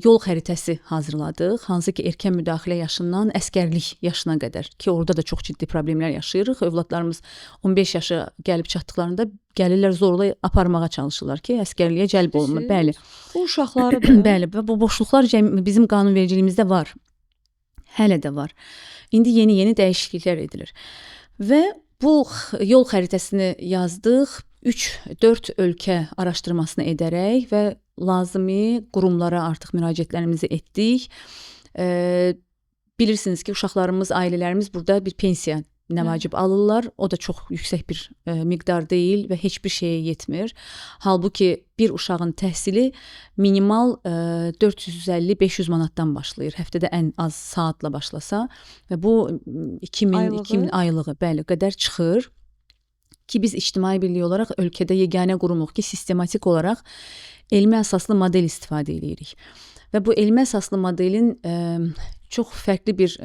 yol xəritəsi hazırladıq. Hansı ki, erkən müdaxilə yaşından əsgərlik yaşına qədər ki, orada da çox ciddi problemlər yaşayırıq. Övladlarımız 15 yaşa gəlib çatdıqlarında gəlirlər zorla aparmağa çalışırlar ki, əsgərliyə cəlb olunma. Bəli. Bu uşaqları da Bəli, və bu boşluqlar bizim qanunvericiliyimizdə var. Hələ də var. İndi yeni dəyişikliklər edilir. Və bu yol xəritəsini yazdıq. 3-4 ölkə araşdırmasını edərək və lazımi qurumlara artıq müraciətlərimizi etdik. Bilirsiniz ki, uşaqlarımız, ailələrimiz burada bir pensiya nəvacib alırlar. O da çox yüksək bir miqdar deyil və heç bir şeyə yetmir. Halbuki bir uşağın təhsili minimal 450-500 manatdan başlayır. Həftədə ən az saatla başlasa və bu 2000 aylığı bəli qədər çıxır. Ki biz ictimai birlik olaraq ölkədə yeganə qurumuq ki, sistematik olaraq elmi əsaslı model istifadə edirik. Və bu elmi əsaslı modelin çox fərqli bir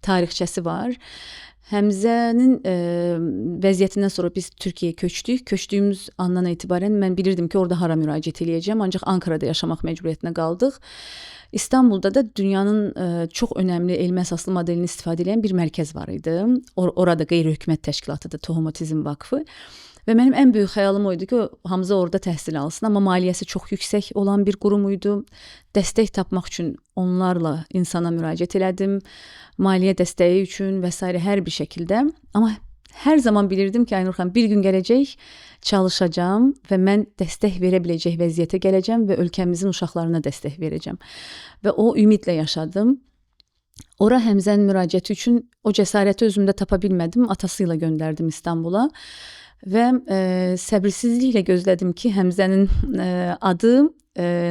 tarixçəsi var. Həmzənin vəziyyətindən sonra biz Türkiyəyə köçdük. Köçdüyümüz andan etibarən mən bilirdim ki, orada hara müraciət edəcəm, ancaq Ankarada yaşamaq məcburiyyətinə qaldıq. İstanbulda da dünyanın çox önəmli elmi əsaslı modelini istifadə edən bir mərkəz var idi. Orada qeyri-hökumət təşkilatıdır, Tohum Otizm Vakfı. Və mənim ən böyük xəyalım o idi ki, Hamza orada təhsil alsın, amma maliyyəsi çox yüksək olan bir qurum idi. Dəstək tapmaq üçün onlarla insana müraciət elədim. Maliyyə dəstəyi üçün və s. hər bir şəkildə. Amma hər zaman bilirdim ki, Aynur xanım, bir gün gələcək, çalışacağam və mən dəstək verə biləcək vəziyyətə gələcəm və ölkəmizin uşaqlarına dəstək verəcəm. Və o ümidlə yaşadım. Ora Həmzənin müraciəti üçün o cəsarəti özümdə tapa bilmədim. Atası ilə göndərdim İstanbula. Və səbirsizliklə gözlədim ki, Həmzənin adı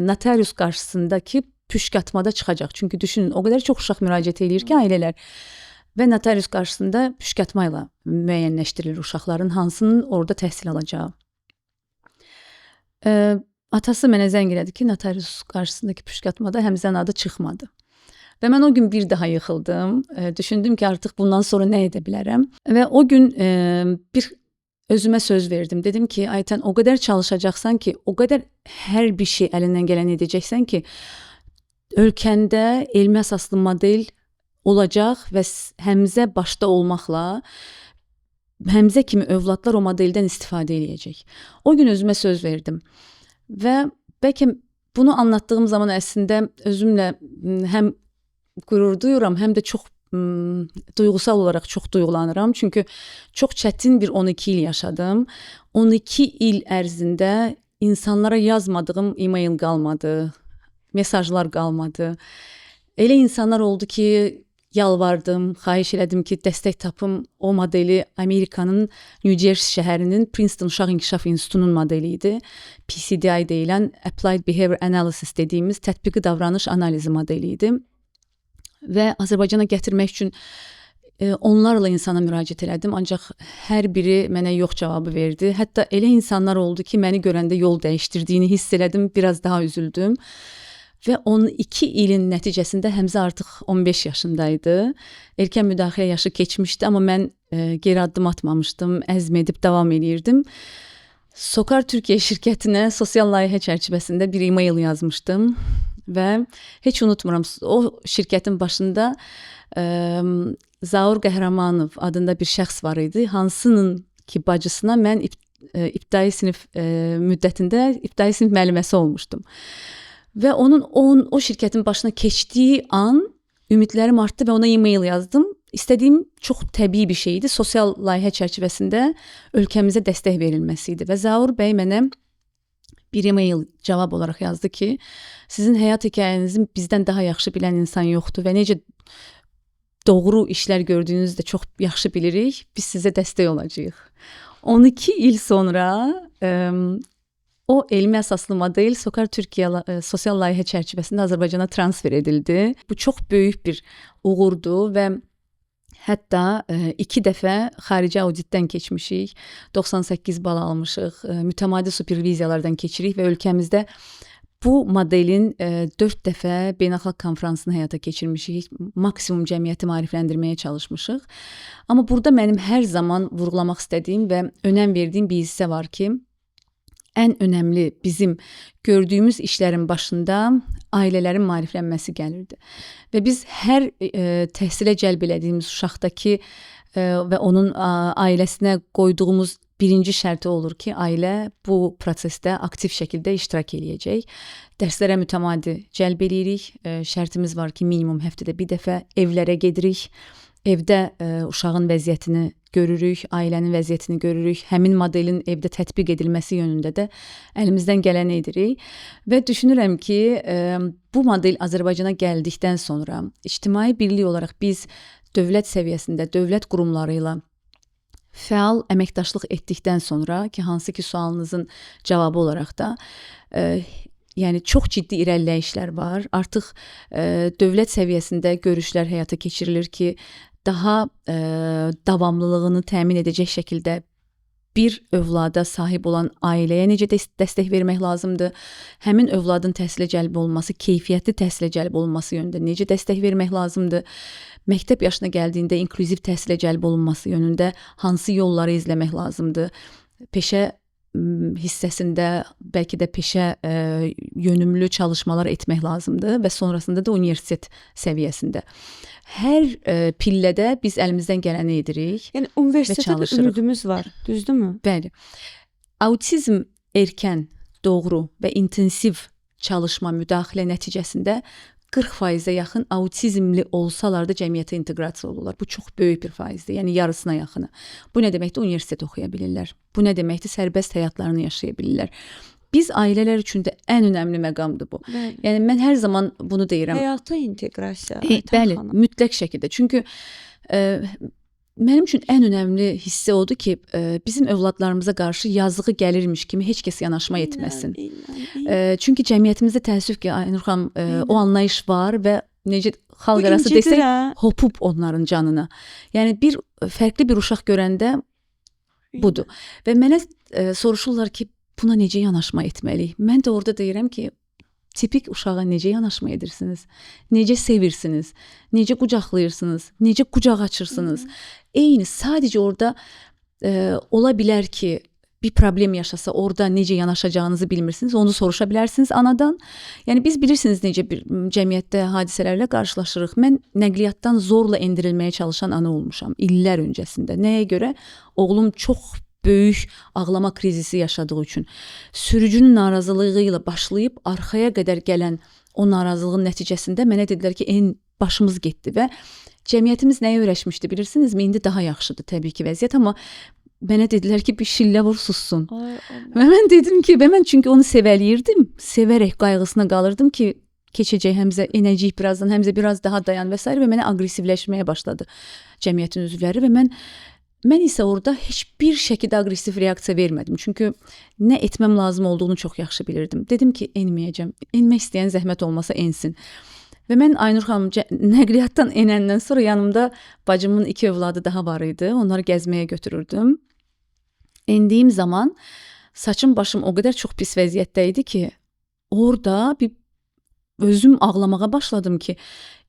notarius qarşısındakı püşkatmada çıxacaq. Çünki düşünün, o qədər çox uşaq müraciət edir ki, ailələr. Və notarius qarşısında püşkatma ilə müəyyənləşdirilir uşaqların hansının orada təhsil alacağı. Atası mənə zəng elədi ki, notarius qarşısındakı püşkatmada Həmzənin adı çıxmadı. Və mən o gün bir daha yıxıldım. Düşündüm ki, artıq bundan sonra nə edə bilərəm. Və o gün bir özümə söz verdim. Dedim ki, Aytən, o qədər çalışacaqsan ki, o qədər hər bir şey əlindən gələn edəcəksən ki, ölkəndə elmi əsaslı model olacaq və Həmzə başda olmaqla Həmzə kimi övladlar o modeldən istifadə edəcək. O gün özümə söz verdim. Və bəlkə bunu anlattığım zaman əslində özümlə həm qürur duyuram, həm də çox duyğusal olaraq çox duyğulanıram. Çünki çox çətin bir 12 il yaşadım. 12 il ərzində insanlara yazmadığım e-mail qalmadı, mesajlar qalmadı. Elə insanlar oldu ki, yalvardım, xahiş elədim ki, dəstək tapım. O modeli Amerikanın New Jersey şəhərinin Princeton Uşaq İnkişaf İnstitutunun modeli idi. PCDI deyilən Applied Behavior Analysis dediyimiz tətbiqi davranış analizi modeli idi. Və Azərbaycana gətirmək üçün onlarla insana müraciət elədim, ancaq hər biri mənə yox cavabı verdi. Hətta elə insanlar oldu ki, məni görəndə yol dəyişdirdiyini hiss elədim, biraz daha üzüldüm. Və 12 ilin nəticəsində Həmzə artıq 15 yaşındaydı. Erkən müdaxilə yaşı keçmişdi, amma mən geri addım atmamışdım, əzm edib davam edirdim. Sokar Türkiyə şirkətinə sosial layihə çərçivəsində bir e-mail yazmışdım və heç unutmuram, o şirkətin başında Zaur Qəhrəmanov adında bir şəxs var idi, hansının ki bacısına mən ibtidai sinif müddətində ibtidai sinif müəlliməsi olmuşdum. Və o şirkətin başına keçdiyi an ümidlərim artdı və ona e-mail yazdım. İstədiyim çox təbii bir şeydi. Sosial layihə çərçivəsində ölkəmizə dəstək verilməsi idi. Və Zaur bəy mənə bir e-mail cavab olaraq yazdı ki, sizin həyat hekayənizi bizdən daha yaxşı bilən insan yoxdur və necə doğru işlər gördüyünüzü də çox yaxşı bilirik. Biz sizə dəstək olacağıq. 12 il sonra o elmi əsaslı model Sokar Türkiyə sosial layihə çərçivəsində Azərbaycana transfer edildi. Bu çox böyük bir uğurdur və hətta 2 dəfə xarici auditdən keçmişik, 98 bal almışıq, mütəmadi superviziyalardan keçirik və ölkəmizdə Bu modelin 4 dəfə beynəlxalq konfransını həyata keçirmişik. Maksimum cəmiyyəti maarifləndirməyə çalışmışıq. Amma burada mənim hər zaman vurğulamaq istədiyim və önəm verdiyim bir hissə var ki, ən önəmli bizim gördüyümüz işlərin başında ailələrin maariflənməsi gəlirdi. Və biz hər təhsilə cəlb elədiyimiz uşaqdakı və onun ailəsinə qoyduğumuz birinci şərti olur ki, ailə bu prosesdə aktiv şəkildə iştirak eləyəcək. Dərslərə mütəmadi cəlb eləyirik. Şərtimiz var ki, minimum həftədə bir dəfə evlərə gedirik. Evdə uşağın vəziyyətini görürük, ailənin vəziyyətini görürük. Həmin modelin evdə tətbiq edilməsi yönündə də əlimizdən gələni edirik. Və düşünürəm ki, bu model Azərbaycana gəldikdən sonra ictimai birlik olaraq biz dövlət səviyyəsində, dövlət qurumları ilə fəal əməkdaşlıq etdikdən sonra ki, hansı ki sualınızın cavabı olaraq da yəni çox ciddi irəliləyişlər var. Artıq dövlət səviyyəsində görüşlər həyata keçirilir ki, daha davamlılığını təmin edəcək şəkildə bir övlada sahib olan ailəyə necə dəstək vermək lazımdır? Həmin övladın təhsilə cəlb olunması, keyfiyyətli təhsilə cəlb olunması yönündə necə dəstək vermək lazımdır? Məktəb yaşına gəldiyində inklüziv təhsilə cəlb olunması yönündə hansı yolları izləmək lazımdır? Peşə hissəsində bəlkə də peşə yönümlü çalışmalar etmək lazımdır və sonrasında da universitet səviyyəsində. Hər pillədə biz əlimizdən gələni edirik. Yəni universitetdə ümidimiz var, düzdürmü? Bəli. Autizm erkən, doğru və intensiv çalışma, müdaxilə nəticəsində 40%-ə yaxın autizmli olsalar da cəmiyyətə inteqrasiya olurlar. Bu çox böyük bir faizdir. Yəni yarısına yaxını. Bu nə deməkdir? Universitet oxuya bilirlər. Bu nə deməkdir? Sərbəst həyatlarını yaşaya bilirlər. Biz ailələr üçün də ən önəmli məqamdır bu. Bəli. Yəni mən hər zaman bunu deyirəm. Həyata inteqrasiya. Bəli, mütləq şəkildə. Çünki mənim üçün ən önəmli hissə odur ki, bizim övladlarımıza qarşı yazığı gəlirmiş kimi heç kəs yanaşma etməsin. Çünki cəmiyyətimizdə təəssüf ki, Aynur xanım, o anlayış var və necə xalq arası desək, hopub onların canına. Yəni bir fərqli bir uşaq görəndə budur. Və mənə soruşurlar ki, buna necə yanaşma etməliyik? Mən də orada deyirəm ki, tipik uşağa necə yanaşma edirsiniz? Necə sevirsiniz? Necə qucaqlayırsınız? Necə qucaq açırsınız? Eyni, sadəcə orada ola bilər ki, bir problem yaşasa, orada necə yanaşacağınızı bilmirsiniz, onu soruşa bilərsiniz anadan. Yəni biz bilirsiniz necə bir cəmiyyətdə hadisələrlə qarşılaşırıq. Mən nəqliyyatdan zorla endirilməyə çalışan ana olmuşam illər öncəsində. Nəyə görə? Oğlum çox böyük ağlama krizisi yaşadığı üçün. Sürücünün narazılığı ilə başlayıb arxaya qədər gələn o narazılığın nəticəsində mənə dedilər ki, başımız getdi və cəmiyyətimiz nəyə öyrəşmişdi bilirsinizmi? İndi daha yaxşıdır təbii ki vəziyyət, amma mənə dedilər ki, bir şillə vur sussun. Və mən dedim ki, və mən çünki onu sevəliyirdim, sevərək qayğısına qalırdım ki, keçəcək, həmzə enəcək birazdan, həmzə biraz daha dayan və s. və mənə aqressivləşməyə başladı cəmiyyətin üzvləri və mən isə orada heç bir şəkildə aqressiv reaksiya vermədim. Çünki nə etməm lazım olduğunu çox yaxşı bilirdim. Dedim ki, enməyəcəm. Enmək istəyən zəhmət olmasa ensin. Və mən Aynur xanım nəqliyyatdan enəndən sonra yanımda bacımın 2 övladı daha var idi. Onları gəzməyə götürürdüm. Endiyim zaman saçım başım o qədər çox pis vəziyyətdə idi ki, orada bir özüm ağlamağa başladım ki,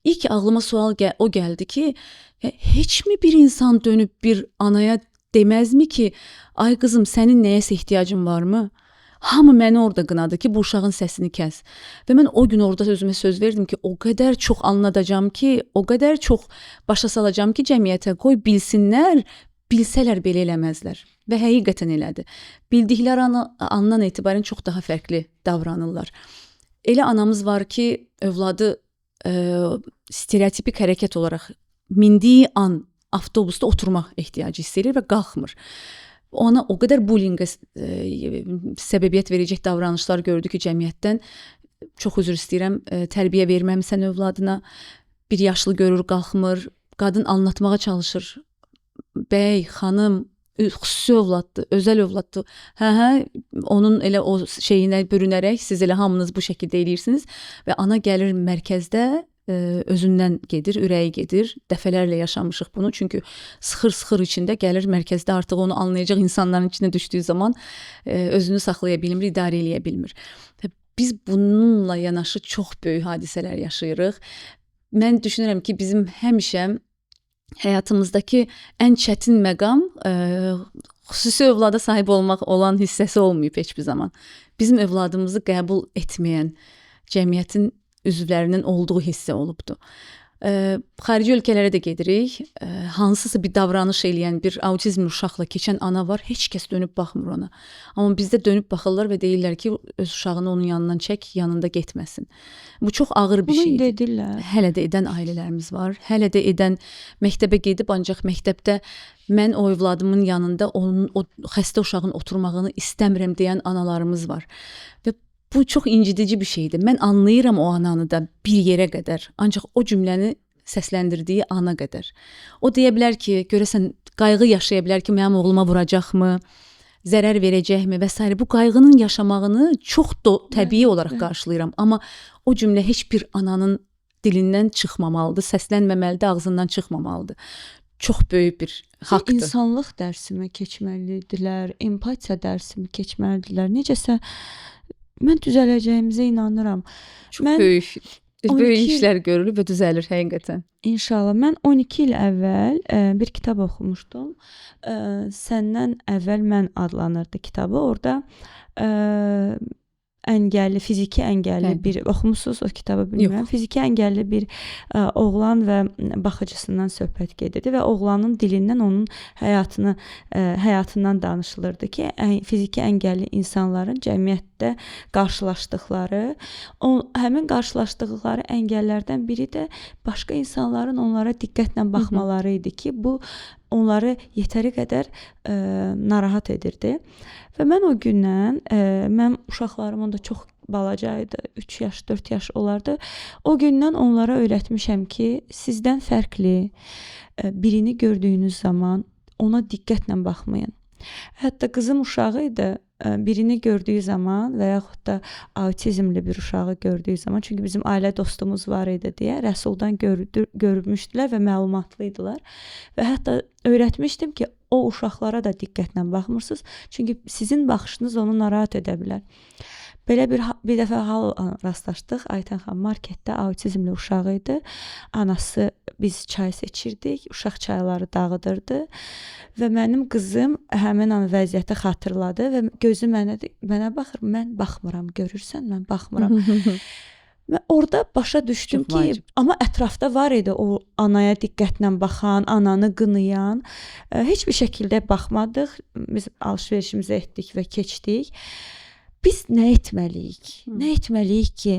ilk ağlıma sual o gəldi ki, heç mi bir insan dönüb bir anaya deməzmi ki, ay qızım, sənin nəyəsə ehtiyacın varmı? Hamı məni orada qınadı ki, bu uşağın səsini kəs. Və mən o gün orada özümə söz verdim ki, o qədər çox anladacağam ki, o qədər çox başa salacağam ki, cəmiyyətə qoy bilsinlər, bilsələr belə eləməzlər. Və həqiqətən elədi. Bildikləri andan etibarən çox daha fərqli davranırlar. Elə anamız var ki, övladı stereotipik hərəkət olaraq mindiyi an avtobusda oturmaq ehtiyacı hiss edir və qalxmır. Ona o qədər bullyingə səbəbiyyət verəcək davranışlar gördü ki, cəmiyyətdən. Çox üzr istəyirəm, tərbiyə verməmisən övladına. Bir yaşlı görür, qalxmır. Qadın anlatmağa çalışır. Bəy, xanım, xüsusi övladdır, özəl övladdır. Onun elə o şeyinə bürünərək siz elə hamınız bu şəkildə eləyirsiniz və ana gəlir mərkəzdə özündən gedir, ürəyi gedir. Dəfələrlə yaşamışıq bunu. Çünki sıxır içində gəlir mərkəzdə artıq onu anlayacaq insanların içinə düşdüyü zaman özünü saxlaya bilmir, idarə eləyə bilmir. biz bununla yanaşı çox böyük hadisələr yaşayırıq. Mən düşünürəm ki, bizim həmişə həyatımızdakı ən çətin məqam xüsusi övlada sahib olmaq olan hissəsi olmayıb heç bir zaman. Bizim övladımızı qəbul etməyən cəmiyyətin üzvlərinin olduğu hissə olubdu. Xarici ölkələrə də gedirik. Hansısa bir davranış eləyən bir autizmli uşaqla keçən ana var, heç kəs dönüb baxmır ona. Amma bizdə dönüb baxırlar və deyirlər ki, öz uşağını onun yanından çək, yanında getməsin. Bu çox ağır bir Bunu şeydir. indi edirlər. Hələ də edən ailələrimiz var. Hələ də edən, məktəbə gedib ancaq məktəbdə mən o övladımın yanında onun o xəstə uşağın oturmağını istəmirəm deyən analarımız var. Və bu çox incidici bir şeydir. Mən anlayıram o ananı da bir yerə qədər. Ancaq o cümləni səsləndirdiyi ana qədər. O deyə bilər ki, görəsən qayğı yaşaya bilər ki, mənim oğluma vuracaqmı, zərər verəcəkmi və s. Bu qayğının yaşamağını çox təbii olaraq qarşılayıram. Amma o cümlə heç bir ananın dilindən çıxmamalıdır, səslənməməlidir, ağzından çıxmamalıdır. Çox böyük bir haqqdır. İnsanlıq dərsimi keçməlidirlər, empatiya dərsimi keçməlidirlər. Necəsə mən düzələcəyimizə inanıram. Çox böyük işlər görülür və düzəlir həqiqətən. İnşallah. Mən 12 il əvvəl bir kitab oxumuşdum. Səndən əvvəl mən adlanırdı kitabı. Orada əngəlli, fiziki əngəlli bir oxumusunuz o kitabı bilmirəm. Fiziki əngəlli bir oğlan və baxıcısından söhbət gedirdi və oğlanın dilindən onun həyatından danışılırdı ki, fiziki əngəlli insanların cəmiyyətdə qarşılaşdıqları, həmin qarşılaşdıqları əngəllərdən biri də başqa insanların onlara diqqətlə baxmaları idi ki, bu onları yetəri qədər narahat edirdi. Və mən o gündən, mənim uşaqlarım onda çox balaca idi, 3 yaş, 4 yaş olardı. O gündən onlara öyrətmişəm ki, sizdən fərqli birini gördüyünüz zaman ona diqqətlə baxmayın. Hətta qızım uşağı idi, birini gördüyü zaman və yaxud da autizmli bir uşağı gördüyü zaman, çünki bizim ailə dostumuz var idi deyə Rəsuldan görmüşdülər və məlumatlı idilər. Və hətta öyrətmişdim ki, o uşaqlara da diqqətlə baxmırsınız, çünki sizin baxışınız onu narahat edə bilər. Belə bir dəfə hal rastlaşdıq. Aytən xanım marketdə autizmli uşağı idi. Anası, biz çay seçirdik, uşaq çayları dağıdırdı və mənim qızım həmin an vəziyyəti xatırladı və gözü mənə baxır, mən baxmıram, görürsən, mən baxmıram. Və orada başa düşdüm ki, amma ətrafda var idi o anaya diqqətlə baxan, ananı qınayan. Heç bir şəkildə baxmadıq. Biz alış-verişimizi etdik və keçdik. Biz nə etməliyik? Nə etməliyik ki,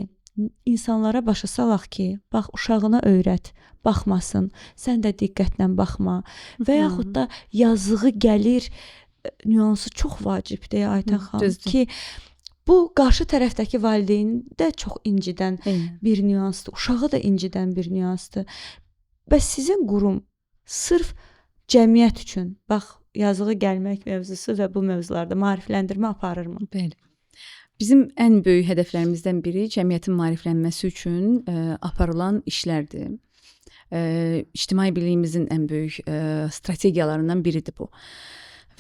insanlara başa salaq ki, bax, uşağına öyrət, baxmasın, sən də diqqətlə baxma. Və yaxud da yazığı gəlir nüansı çox vacibdir, Aytən xanım, ki, bu qarşı tərəfdəki valideyni də çox incidən bir nüansdır, uşağı da incidən bir nüansdır. Və sizin qurum sırf cəmiyyət üçün, bax, yazığı gəlmək mövzusu və bu mövzularda maarifləndirmə aparırmı? Bəli. Bizim ən böyük hədəflərimizdən biri cəmiyyətin maariflənməsi üçün aparılan işlərdir. İctimai biliyimizin ən böyük strategiyalarından biridir bu.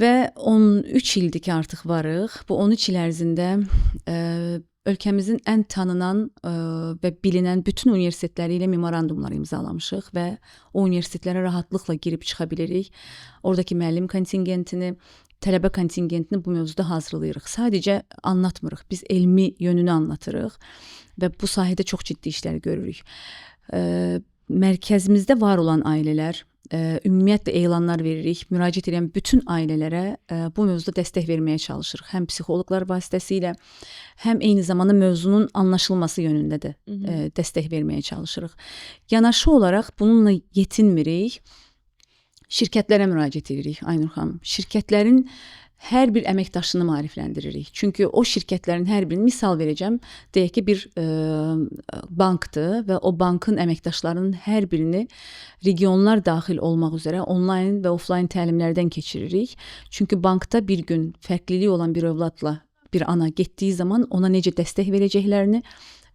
Və 13 ildir ki, artıq varıq. Bu 13 il ərzində ölkəmizin ən tanınan və bilinən bütün universitetləri ilə memorandumlar imzalamışıq və o universitetlərə rahatlıqla girib çıxa bilirik. Oradakı müəllim kontingentini, tələbə kontingentini bu mövzuda hazırlayırıq. Sadəcə anlatmırıq, biz elmi yönünü anlatırıq və bu sahədə çox ciddi işlər görürük. Mərkəzimizdə var olan ailələr, ümumiyyətlə elanlar veririk, müraciət edən bütün ailələrə bu mövzuda dəstək verməyə çalışırıq. Həm psixoloqlar vasitəsilə, həm eyni zamanda mövzunun anlaşılması yönündə də dəstək verməyə çalışırıq. Yanaşı olaraq bununla yetinmirik. Şirkətlərə müraciət edirik, Aynur xanım. Şirkətlərin hər bir əməkdaşını maarifləndiririk. Çünki o şirkətlərin hər birini, misal verəcəm, deyək ki, bir bankdır və o bankın əməkdaşlarının hər birini regionlar daxil olmaq üzrə onlayn və offlayn təlimlərdən keçiririk. Çünki bankda bir gün fərqliliyi olan bir övladla bir ana getdiyi zaman ona necə dəstək verəcəklərini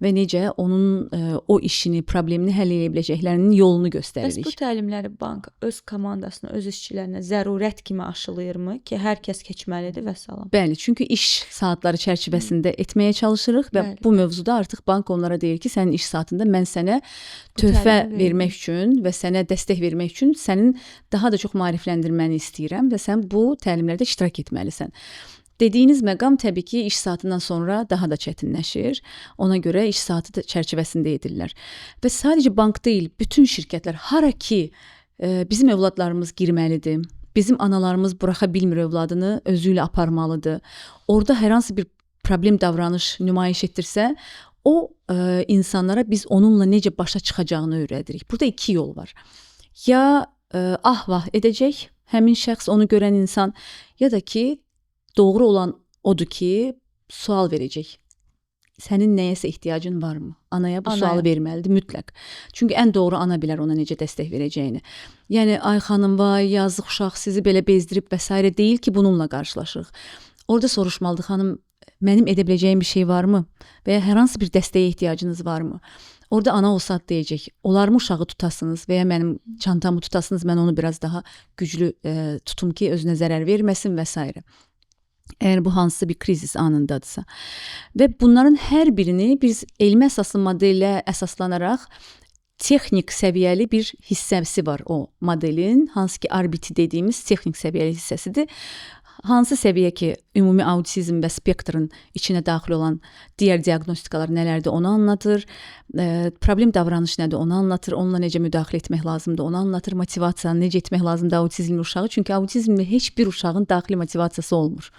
və necə onun o işini, problemini həll edə biləcəklərinin yolunu Bəs bu göstəririk. təlimləri bank öz komandasına, öz işçilərinə zərurət kimi aşılayırmı ki, hər kəs keçməlidir və salam. Bəli, çünki iş saatları çərçivəsində etməyə çalışırıq və Bəli. bu mövzuda artıq bank onlara deyir ki, sənin iş saatında mən sənə töhfə təlimi vermək üçün və sənə dəstək vermək üçün sənin daha da çox maarifləndirməni istəyirəm və sən bu təlimlərdə iştirak etməlisən. Dediyiniz məqam təbii ki, iş saatından sonra daha da çətinləşir. Ona görə iş saatı çərçivəsində edirlər. Və sadəcə bank deyil, bütün şirkətlər hara ki bizim övladlarımız girməlidir. Bizim analarımız buraxa bilmir övladını, özü ilə aparmalıdır. Orada hər hansı bir problem davranış nümayiş etdirsə, o insanlara biz onunla necə başa çıxacağını öyrədirik. Burada iki yol var. Ya ah-vah edəcək həmin şəxs, onu görən insan, ya da ki doğru olan odur ki, sual verəcək. Sənin nəyəsə ehtiyacın varmı? Anaya bu sualı verməlidir mütləq. Çünki ən doğru ana bilər ona necə dəstək verəcəyini. Yəni ay xanım, vay yazıq uşaq sizi belə bezdirib və s. deyil ki, bununla qarşılaşırıq. Orada soruşmalıdır, xanım, mənim edə biləcəyim bir şey varmı? Və ya hər hansı bir dəstəyə ehtiyacınız varmı? Orada ana o saat deyəcək, olarmı uşağı tutasınız və ya mənim çantamı tutasınız, mən onu biraz daha güclü tutum ki, özünə zərər verməsin və s. Əgər bu hansısa bir krizis anındadırsa. Və bunların hər birini biz elmi əsaslı modellə əsaslanaraq texnik səviyyəli bir hissəsi var o modelin, hansı ki RBT dediyimiz texnik səviyyəli hissəsidir. Hansı səviyyə ki, ümumi autizm və spektrın içinə daxil olan digər diaqnostikalar nələrdir, onu anlatır. Problem davranış nədir, onu anlatır. Onunla necə müdaxilə etmək lazımdır, onu anlatır. Motivasiyanı necə etmək lazımdır autizmli uşağı. Çünki autizmli heç bir uşağın daxili motivasiyası olmur.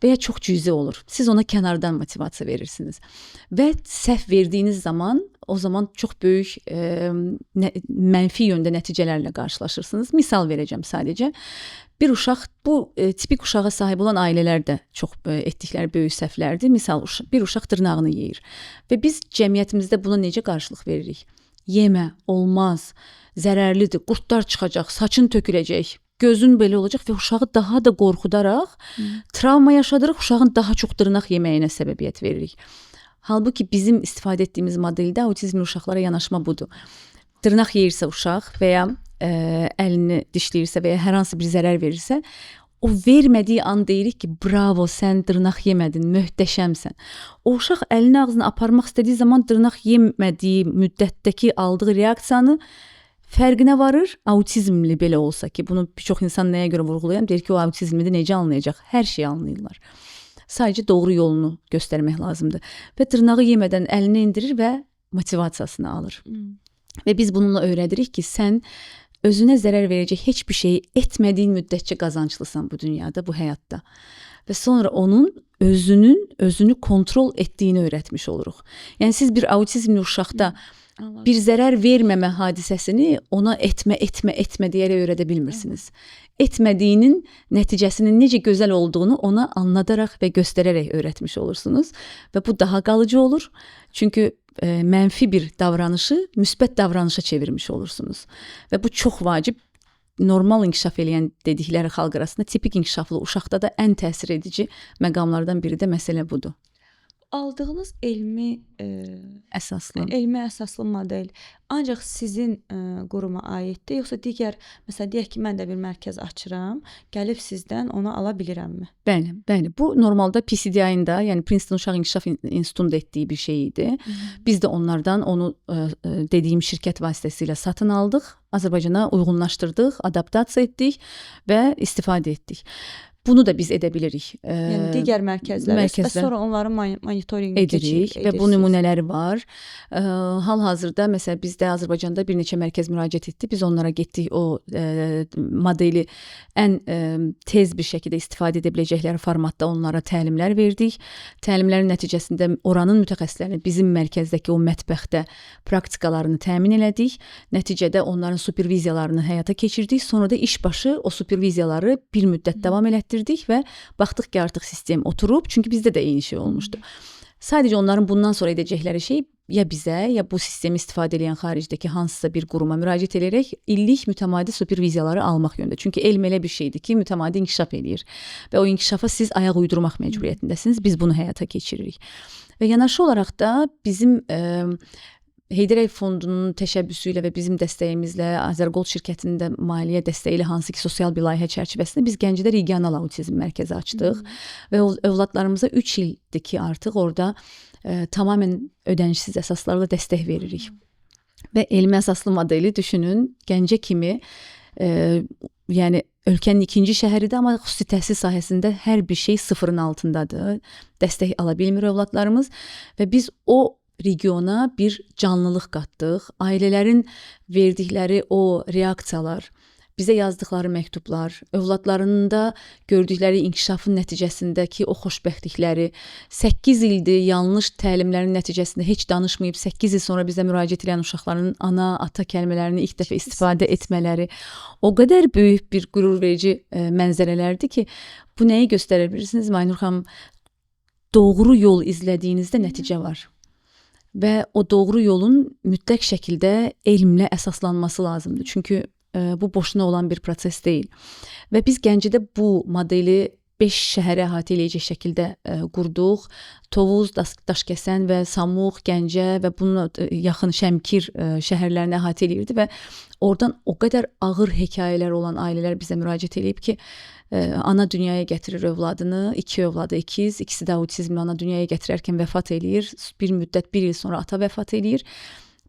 Və ya çox cüzi olur. Siz ona kənardan motivasiya verirsiniz. Və səhv verdiyiniz zaman, o zaman çox böyük mənfi yöndə nəticələrlə qarşılaşırsınız. Misal verəcəm sadəcə. Bir uşaq, bu tipik uşağa sahib olan ailələr də çox etdikləri böyük səhvlərdir. Misal, bir uşaq dırnağını yeyir və biz cəmiyyətimizdə buna necə qarşılıq veririk? Yemə, olmaz, zərərlidir, qurtlar çıxacaq, saçın töküləcək, gözün belə olacaq və uşağı daha da qorxudaraq travma yaşadırıq, uşağın daha çox dırnaq yeməyinə səbəbiyyət veririk. Halbuki bizim istifadə etdiyimiz modeldə autizmli uşaqlara yanaşma budur. Dırnaq yeyirsə uşaq və ya əlini dişləyirsə və ya hər hansı bir zərər verirsə, o vermədiyi an deyirik ki, bravo, sən dırnaq yemədin, möhtəşəmsən. O uşaq əlini ağzına aparmaq istədiyi zaman dırnaq yemədiyi müddətdəki aldığı reaksiyanı fərqinə varır. Autizmli belə olsa ki, bunu bir çox insan nəyə görə vurğulayam? Deyir ki, o autizmli necə anlayacaq? Hər şeyi anlayırlar. Sadəcə doğru yolunu göstərmək lazımdır. Və dırnağı yemədən əlini indirir və motivasiyasını alır. Və biz bununla öyrədirik ki, sən özünə zərər verəcək heç bir şeyi etmədiyin müddətcə qazanclısan bu dünyada, bu həyatda. Və sonra onun özünü kontrol etdiyini öyrətmiş oluruq. Yəni siz bir autizmli uşaqda bir zərər verməmə hadisəsini ona etmə deyərək öyrədə bilmirsiniz. Etmədiyinin nəticəsinin necə gözəl olduğunu ona anladaraq və göstərərək öyrətmiş olursunuz və bu daha qalıcı olur. Çünki mənfi bir davranışı müsbət davranışa çevirmiş olursunuz. Və bu çox vacib. Normal inkişaf eləyən dedikləri xalq arasında tipik inkişaflı uşaqda da ən təsir edici məqamlardan biri də məsələ budur. Aldığınız elmi əsaslı model ancaq sizin quruma aiddir, yoxsa digər, məsələn, deyək ki, mən də bir mərkəz açıram, gəlib sizdən onu ala bilirəmmi? Bəli. Bu normalda PCDI-ın da, yəni Princeton Uşaq İnkişaf İnstitutunun da etdiyi bir şey idi. Biz də onlardan onu dediyim şirkət vasitəsilə satın aldıq, Azərbaycana uyğunlaşdırdıq, adaptasiya etdik və istifadə etdik. Bunu da biz edə bilirik. Yəni digər mərkəzlərə və sonra onların monitorinqini edirik və bu nümunələri var. Hal-hazırda məsələn bizdə Azərbaycanda bir neçə mərkəz müraciət etdi. Biz onlara getdik, o modeli ən tez bir şəkildə istifadə edə biləcəkləri formatda onlara təlimlər verdik. Təlimlərin nəticəsində oranın mütəxəssislərini bizim mərkəzdəki o mətbəxdə praktikalarını təmin elədik. Nəticədə onların superviziyalarını həyata keçirdik. Sonra da işbaşı o superviziyaları bir müddət davam elətdirdik və baxdıq ki, artıq sistem oturub. Çünki bizdə də eyni şey olmuşdu. Sadəcə onların bundan sonra edəcəkləri şey ya bizə, ya bu sistemi istifadə edən xaricdəki hansısa bir quruma müraciət edərək illik mütəmadi superviziyaları almaq yönündə. Çünki elm elə bir şeydir ki, mütəmadi inkişaf eləyir və o inkişafa siz ayaq uydurmaq məcburiyyətindəsiniz. Biz bunu həyata keçiririk. Və yanaşı olaraq da bizim Heydər Əliyev Fondunun təşəbbüsü ilə və bizim dəstəyimizlə, Azərgold şirkətinin də maliyyə dəstəyi ilə hansı ki sosial bir layihə çərçivəsində biz Gəncədə regional autizm mərkəzi açdıq və övladlarımıza 3 ildir ki artıq orada tamamilə ödənişsiz əsaslarla dəstək veririk. Və elmi əsaslı modeli düşünün, Gəncə kimi yəni ölkənin 2-ci şəhəridir, amma xüsusi təhsil sahəsində hər bir şey sıfırın altındadır. Dəstək ala bilmir övladlarımız və biz o regiona bir canlılıq qatdıq. Ailələrin verdikləri o reaksiyalar, bizə yazdıqları məktublar, övladlarının da gördükləri inkişafın nəticəsindəki o xoşbəxtlikləri, 8 ildir yanlış təlimlərin nəticəsində heç danışmayıb 8 il sonra bizə müraciət edən uşaqların ana, ata kəlmələrini ilk dəfə istifadə etmələri o qədər böyük bir qürur verici mənzərələrdir ki, bu nəyi göstərir bilirsiniz Aynur xanım? Doğru yol izlədiyinizdə nəticə var. Və o doğru yolun mütləq şəkildə elmlə əsaslanması lazımdır. Çünki bu boşuna olan bir proses deyil. Və biz Gəncədə bu modeli 5 şəhəri əhatə eləyəcək şəkildə qurduq. Tovuz, Daşkəsən və Samux, Gəncə və bunun yaxın Şəmkir şəhərlərini əhatə eləyirdi və oradan o qədər ağır hekayələr olan ailələr bizə müraciət edib ki, ana dünyaya gətirir övladını, 2 övladı ikiz, ikisi də autizmlə ana dünyaya gətirərkən vəfat eləyir. Bir müddət 1 il sonra ata vəfat eləyir.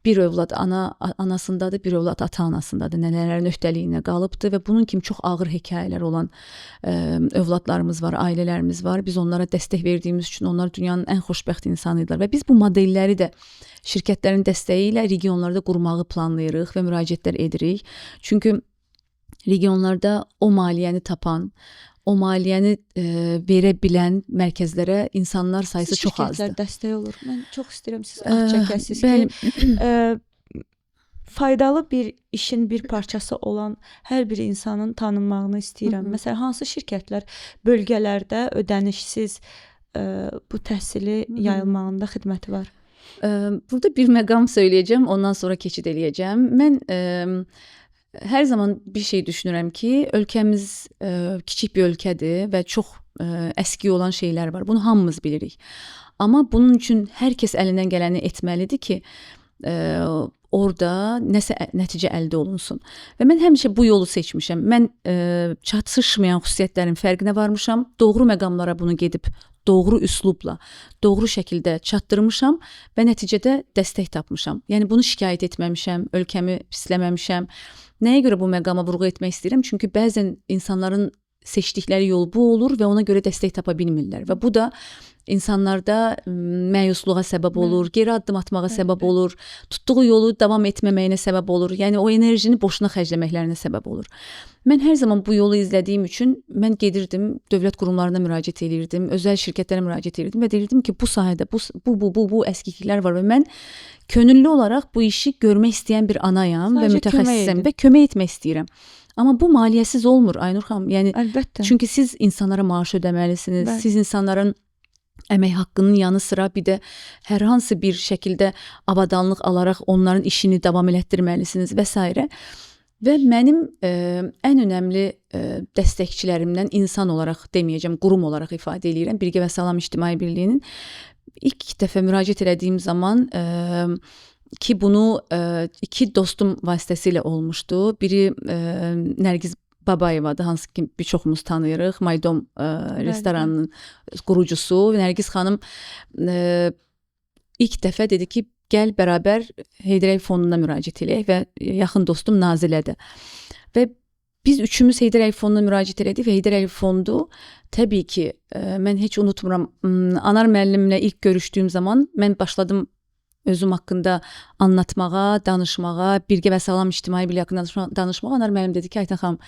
Bir övlad anasındadır, bir övlad ata-anasındadır, nənələrin öhdəliyinə qalıbdır və bunun kimi çox ağır hekayələr olan övladlarımız var, ailələrimiz var. Biz onlara dəstək verdiyimiz üçün onlar dünyanın ən xoşbəxt insanıdırlar və biz bu modelləri də şirkətlərin dəstəyi ilə regionlarda qurmağı planlayırıq və müraciətlər edirik. Çünki regionlarda o maliyyəni tapan, o maliyyəni verə bilən mərkəzlərə insanlar sayısı çox azdır. Şirkətlər dəstək olur. Mən çox istəyirəm siz çəkəsiniz ki, faydalı bir işin bir parçası olan hər bir insanın tanınmağını istəyirəm. Məsələn, hansı şirkətlər bölgələrdə ödənişsiz bu təhsili yayılmağında xidməti var? Burada bir məqam söyləyəcəm, ondan sonra keçid eləyəcəm. Mən hər zaman bir şey düşünürəm ki, ölkəmiz kiçik bir ölkədir və çox əski olan şeylər var. Bunu hamımız bilirik. Amma bunun üçün hər kəs əlindən gələni etməlidir ki, orada nəsə nəticə əldə olunsun. Və mən həmişə bu yolu seçmişəm. Mən çatışmayan xüsusiyyətlərin fərqinə varmışam. Doğru məqamlara bunu gedib doğru üslubla, doğru şəkildə çatdırmışam və nəticədə dəstək tapmışam. Yəni bunu şikayət etməmişəm, ölkəmi pisləməmişəm. Nəyə görə bu məqama vurğu etmək istəyirəm? Çünki bəzən insanların seçdikləri yol bu olur və ona görə dəstək tapa bilmirlər. Və bu da insanlarda məyusluğa səbəb olur, geri addım atmağa səbəb olur, tutduğu yolu davam etməməyinə səbəb olur. Yəni o enerjini boşuna xərcləməklərinə səbəb olur. Mən hər zaman bu yolu izlədiyim üçün mən gedirdim, dövlət qurumlarına müraciət edirdim, özəl şirkətlərə müraciət edirdim və deyirdim ki, bu sahədə bu əskikliklər var və mən könüllü olaraq bu işi görmək istəyən bir anayam və mütəxəssisəm və kömək etmək istəyirəm. Amma bu maliyyəsiz olmur Aynur xanım. Yəni əlbəttə. Çünki siz insanlara maaş ödəməlisiniz. Siz insanların əmək haqqının yanı sıra bir də hər hansı bir şəkildə avadanlıq alaraq onların işini davam elətdirməlisiniz və s. Və mənim ən önəmli dəstəkçilərimdən insan olaraq deməyəcəm, qurum olaraq ifadə edirəm. Birgə və Salam İctimai Birliyinin ilk dəfə müraciət etdiyim zaman ki bunu 2 dostum vasitəsilə olmuşdu. Biri Nərgiz Babayevadır, hansı ki bir çoxumuz tanıyırıq. Maydom restoranının qurucusu. Nərgiz xanım ilk dəfə dedi ki, gəl bərabər Heydər Əliyev Fonduna müraciət edək və yaxın dostum Nazilədir. Və biz üçümüz Heydər Əliyev Fonduna müraciət etdik və Heydər Əliyev Fondu təbii ki, mən heç unutmuram, Anar müəllimlə ilk görüşdüyüm zaman mən başladım özüm haqqında anlatmağa, danışmağa, Birgə və Salam İctimai Birliyi haqqında danışmağa. Anar müəllim dedi ki, Aytən xanım,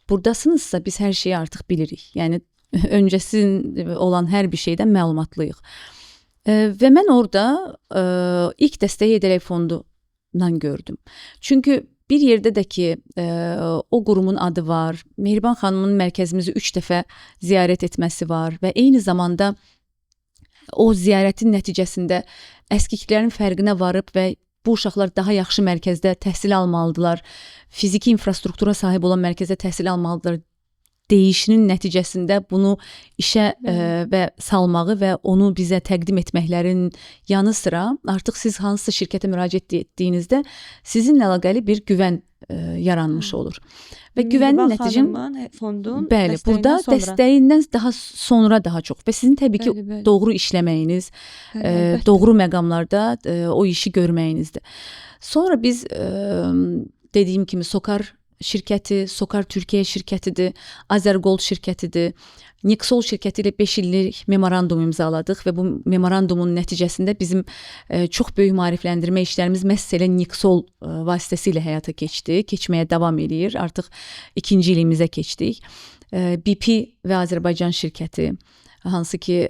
buradasınızsa biz hər şeyi artıq bilirik. Yəni öncəsin olan hər bir şeydən məlumatlıyıq. Və mən orada ilk dəstəyi Heydər Əliyev Fondundan gördüm. Çünki bir yerdə də ki, o qurumun adı var, Mehriban xanımın mərkəzimizi 3 dəfə ziyarət etməsi var və eyni zamanda o ziyarətin nəticəsində əskiklərin fərqinə varıb və bu uşaqlar daha yaxşı mərkəzdə təhsil almalıdırlar, fiziki infrastruktura sahib olan mərkəzdə təhsil almalıdırlar deyişinin nəticəsində bunu işə və salmağı və onu bizə təqdim etməklərin yanı sıra artıq siz hansısa şirkətə müraciət etdiyinizdə sizinlə əlaqəli bir güvən yaranmış olur. Və güvənin nəticəsində fondun bəli, burada dəstəyindən daha sonra daha çox və sizin təbii ki doğru işləməyiniz, doğru məqamlarda o işi görməyinizdir. Sonra biz dediyim kimi Sokar şirkəti, Sokar Türkiyə şirkətidir, Azergold şirkətidir. Niksol şirkəti ilə 5 illik memorandum imzaladıq və bu memorandumun nəticəsində bizim çox böyük maarifləndirmə işlərimiz məhz elə Niksol vasitəsilə həyata keçdi, keçməyə davam edir. Artıq 2-ci ilimizə keçdik. BP və Azərbaycan şirkəti, hansı ki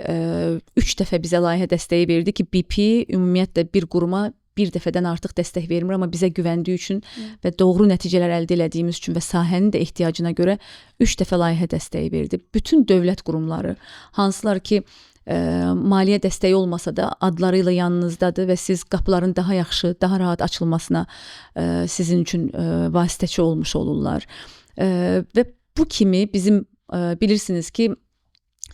3 dəfə bizə layihə dəstəyi verdi ki, BP ümumiyyətlə bir quruma bir dəfədən artıq dəstək vermir, amma bizə güvəndiyi üçün və doğru nəticələr əldə etdiyimiz üçün və sahənin də ehtiyacına görə 3 dəfə layihə dəstəyi verdi. Bütün dövlət qurumları, hansılar ki maliyyə dəstəyi olmasa da adları ilə yanınızdadır və siz qapıların daha yaxşı, daha rahat açılmasına sizin üçün vasitəçi olmuş olurlar. Və bu kimi bizim bilirsiniz ki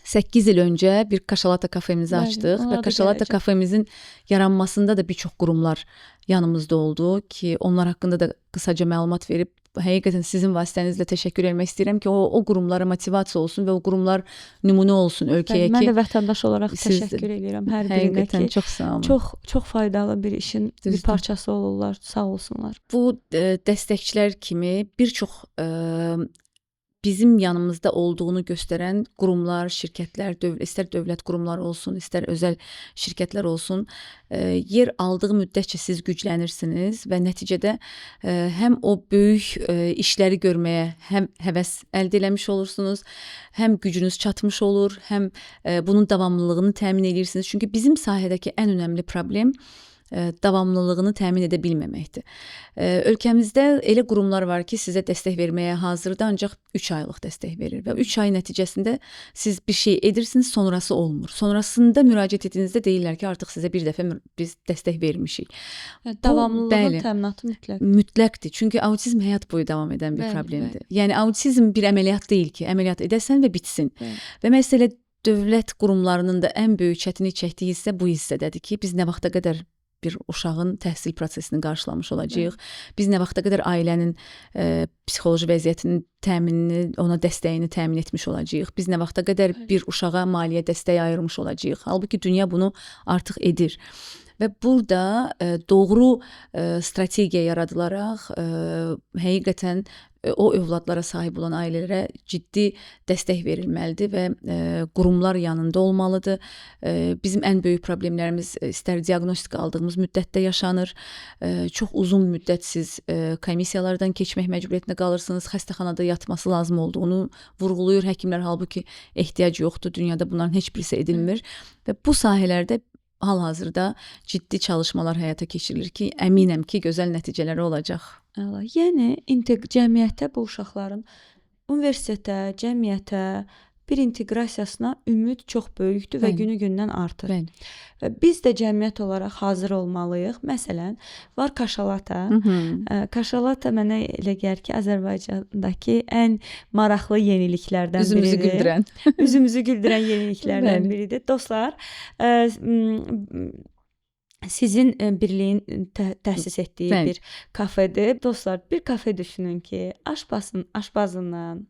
8 il öncə bir Kaşalata kafemizi açdıq və Kaşalata kafemizin yaranmasında da bir çox qurumlar yanımızda oldu ki, onlar haqqında da qısaca məlumat verib həqiqətən sizin vasitənizlə təşəkkür etmək istəyirəm ki, o qurumlara motivasiya olsun və o qurumlar nümunə olsun ölkəyə ki. Mən də vətəndaş olaraq təşəkkür edirəm hər birinə ki, çox sağ olun. Çox faydalı bir işin bir parçası olurlar, sağ olsunlar. Bu dəstəkçilər kimi bir çox bizim yanımızda olduğunu göstərən qurumlar, şirkətlər, istər dövlət qurumları olsun, istər özəl şirkətlər olsun, yer aldığı müddətcə siz güclənirsiniz və nəticədə həm o böyük işləri görməyə həm həvəs əldə eləmiş olursunuz, həm gücünüz çatmış olur, həm bunun davamlılığını təmin edirsiniz. Çünki bizim sahədəki ən önəmli problem davamlılığını təmin edə bilməməkdir. Ölkəmizdə elə qurumlar var ki, sizə dəstək verməyə hazırdır, ancaq 3 aylıq dəstək verir və 3 ay nəticəsində siz bir şey edirsiniz, sonrası olmur. Sonrasında müraciət etdiyinizdə deyirlər ki, artıq sizə bir dəfə biz dəstək vermişik. Davamlılığın təminatı mütləqdir. Mütləqdir. Çünki autizm həyat boyu davam edən bir problemdir. Yəni autizm bir əməliyyat deyil ki, əməliyyat edəsən və bitsin. Və məsələ dövlət qurumlarının da ən böyük çətinlik çəkdiyi hissə bu hissədədir ki, biz nə vaxta qədər bir uşağın təhsil prosesini qarşılamış olacağıq. Biz nə vaxta qədər ailənin psixoloji vəziyyətinin təminini, ona dəstəyini təmin etmiş olacağıq. Biz nə vaxta qədər bir uşağa maliyyə dəstəyi ayırmış olacağıq. Halbuki dünya bunu artıq edir. Və burada doğru strategiya yaradılaraq həqiqətən o övladlara sahib olan ailələrə ciddi dəstək verilməlidir və qurumlar yanında olmalıdır. Bizim ən böyük problemlərimiz istər diaqnostika aldığımız müddətdə yaşanır. Çox uzun müddət siz komissiyalardan keçmək məcburiyyətində qalırsınız. Xəstəxanada yatması lazım olduğunu vurğulayır həkimlər, halbuki ehtiyac yoxdur. Dünyada bunların heç birisi edilmir və bu sahələrdə hal-hazırda ciddi çalışmalar həyata keçirilir ki, əminəm ki, gözəl nəticələri olacaq. Yəni cəmiyyətə bu uşaqların universitetə, cəmiyyətə bir inteqrasiyasına ümid çox böyükdür və günü-gündən artır. Və biz də cəmiyyət olaraq hazır olmalıyıq. Məsələn, var Kaşalata. Kaşalata mənə elə gəlir ki, Azərbaycandakı ən maraqlı yeniliklərdən biridir. Üzümüzü güldürən. Üzümüzü güldürən yeniliklərdən biridir. Dostlar, sizin birliyin təsis etdiyi bir kafedir. Dostlar, bir kafe düşünün ki, aşbazından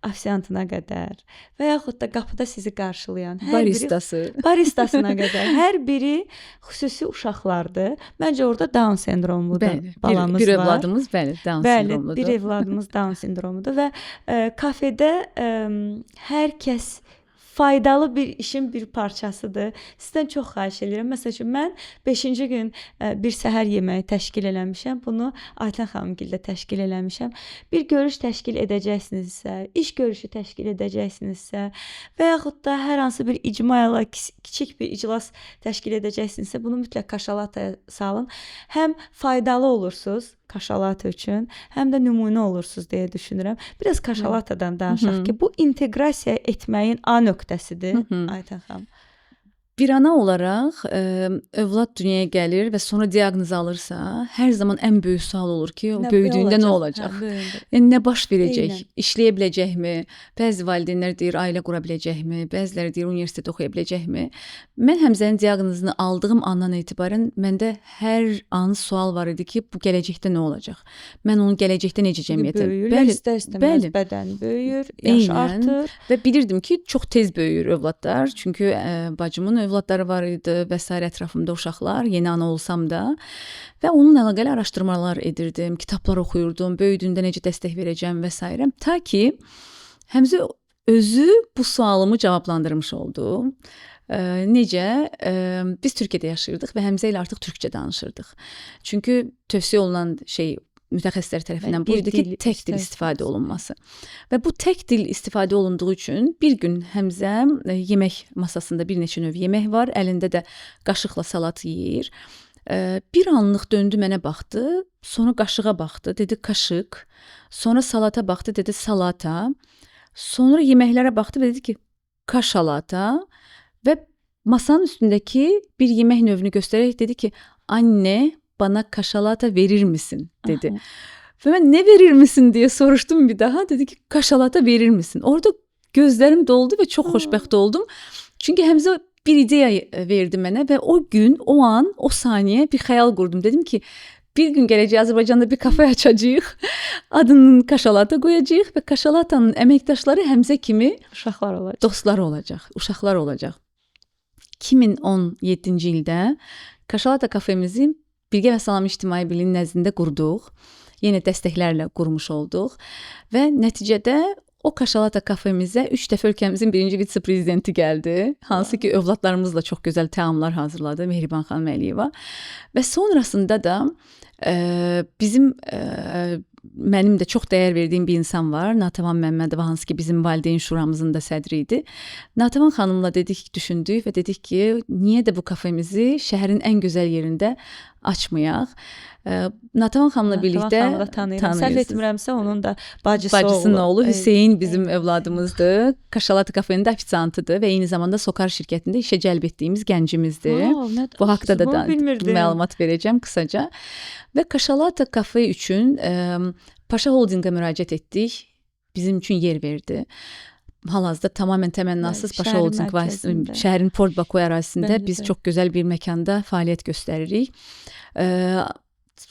ofisiantına qədər və yaxud da qapıda sizi qarşılayan baristasına qədər hər biri xüsusi uşaqlardır. Məncə orada Down sendromlu da balamız var. Bir övladımız Down sendromludur. Bir övladımız Down sendromudur və kafedə hər kəs faydalı bir işin bir parçasıdır. Sizdən çox xahiş edirəm. Məsəl üçün, mən 5-ci gün bir səhər yeməyi təşkil eləmişəm. Bunu Aytən xanımgildə təşkil eləmişəm. Bir görüş təşkil edəcəksinizsə, iş görüşü təşkil edəcəksinizsə və yaxud da hər hansı bir icma ilə kiçik bir iclas təşkil edəcəksinizsə, bunu mütləq Kaşalataya salın. Həm faydalı olursunuz Kaşalata üçün, həm də nümunə olursunuz deyə düşünürəm. Biraz Kaşalatadan danışaq ki, bu inteqrasiya etməyin A nöqtəsidir, Aytən xanım. Bir ana olaraq övlad dünyaya gəlir və sonra diaqnoz alırsa, hər zaman ən böyük sual olur ki, o böyüdüyündə nə olacaq? Yəni nə baş verəcək? Eynən. İşləyə biləcəkmi? Bəzi valideynlər deyir, ailə qura biləcəkmi? Bəziləri deyir, universitet oxuya biləcəkmi? Mən Həmzənin diaqnozunu aldığım andan etibarən məndə hər an sual var idi ki, bu gələcəkdə nə olacaq? Mən onun gələcəkdə necə cəmiyyətə? Böyüyürlər, istər-istəməz bədəni böyüyür, yaş artır. Və bilirdim ki, çox tez böyüyür övladlar. Çünki bacımın övladları var idi və sair ətrafımda uşaqlar, yeni ana olsam da və onunla əlaqəli araşdırmalar edirdim, kitablar oxuyurdum, böyüdüyündə necə dəstək verəcəm və s. Ta ki Həmzə özü bu sualımı cavablandırmış oldu. Necə? Biz Türkiyədə yaşayırdıq və Həmzə ilə artıq türkcə danışırdıq. Çünki tövsiyə olunan mütəxəssislər tərəfindən bu idi ki, tək dil istifadə olunması. Və bu tək dil istifadə olunduğu üçün bir gün Həmzə yemək masasında bir neçə növ yemək var, əlində də qaşıqla salat yeyir. Bir anlıq döndü mənə baxdı, sonra qaşığa baxdı, dedi qaşıq, sonra salata baxdı, dedi salata, sonra yeməklərə baxdı və dedi ki, kaşalata və masanın üstündəki bir yemək növünü göstərərək dedi ki, anne, bana kaşalata verir misin dedi. Və mən nə verir misin deyə soruşdum bir daha. Dedi ki kaşalata verir misin? Orada gözlərim doldu və çox xoşbəxt oldum. Çünki Həmzə bir ideya verdi mənə və o gün, o an, o saniyə bir xəyal qurdum. Dedim ki bir gün gələcək Azərbaycanda bir kafe açacağıq. Adının kaşalata qoyacağıq və kaşalatanın əməkdaşları Həmzə kimi Uşaqlar olacaq. Dostlar olacaq, uşaqlar olacaq. 2017-ci ildə Kaşalata kafemizi Bilgə və Salam İctimai Birliyinin nəzdində qurduq. Yenə dəstəklərlə qurmuş olduq və nəticədə o Kaşalata kafemizə 3 dəfə ölkəmizin birinci vitse-prezidenti gəldi. Hansı ki övladlarımızla çox gözəl təamlar hazırladı Mehriban xanım Əliyeva. Və sonrasında da mənim də çox dəyər verdiyim bir insan var, Natəvan Məmmədova, hansı ki bizim valideyn şuramızın da sədri idi. Natəvan xanımla düşündük və dedik ki, niyə də bu kafemizi şəhərin ən gözəl yerində açmayaq? Natəvan xanımla birlikdə tanıyırım. Səhv etmirəmsə onun da bacısının oğlu Hüseyn bizim övladımızdır. Kaşalata kafenin də ofisantıdır və eyni zamanda Sokar şirkətində işə cəlb etdiyimiz gəncimizdir. Bu haqda da məlumat verəcəm qısaca. Və Kaşalata kafe üçün Paşa Holdinqə müraciət etdik. Bizim üçün yer verdi. Hal-hazırda tamamilə təmənnasız Paşa Holdinq şəhərin Port Baku ərazisində biz çox gözəl bir məkanda fəaliyyət göstəririk.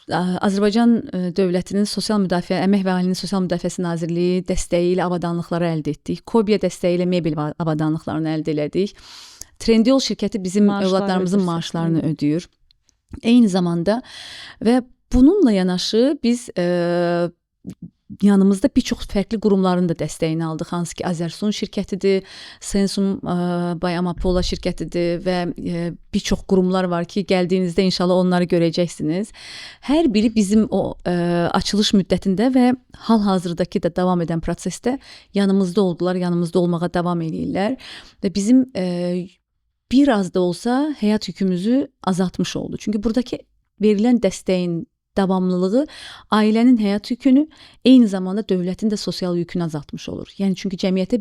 Azərbaycan dövlətinin Sosial Müdafiə, Əmək və Əhalinin Sosial Müdafiəsi Nazirliyi dəstəyi ilə avadanlıqları əldə etdik. Kobiya dəstəyi ilə mebel avadanlıqlarını əldə elədik. Trendyol şirkəti bizim övladlarımızın maaşlarını ödəyir. Eyni zamanda və bununla yanaşı biz yanımızda bir çox fərqli qurumların da dəstəyini aldıq. Hansı ki Azərsun şirkətidir, Sensum Bayamapola şirkətidir və bir çox qurumlar var ki, gəldiyinizdə inşallah onları görəcəksiniz. Hər biri bizim o açılış müddətində və hal-hazırdakı da davam edən prosesdə yanımızda oldular, yanımızda olmağa davam edirlər və bizim bir az da olsa həyat yükümüzü azaltmış oldu. Çünki buradakı verilən dəstəyin davamlılığı ailənin həyat yükünü, eyni zamanda dövlətin də sosial yükünü azaltmış olur. Yəni çünki cəmiyyətə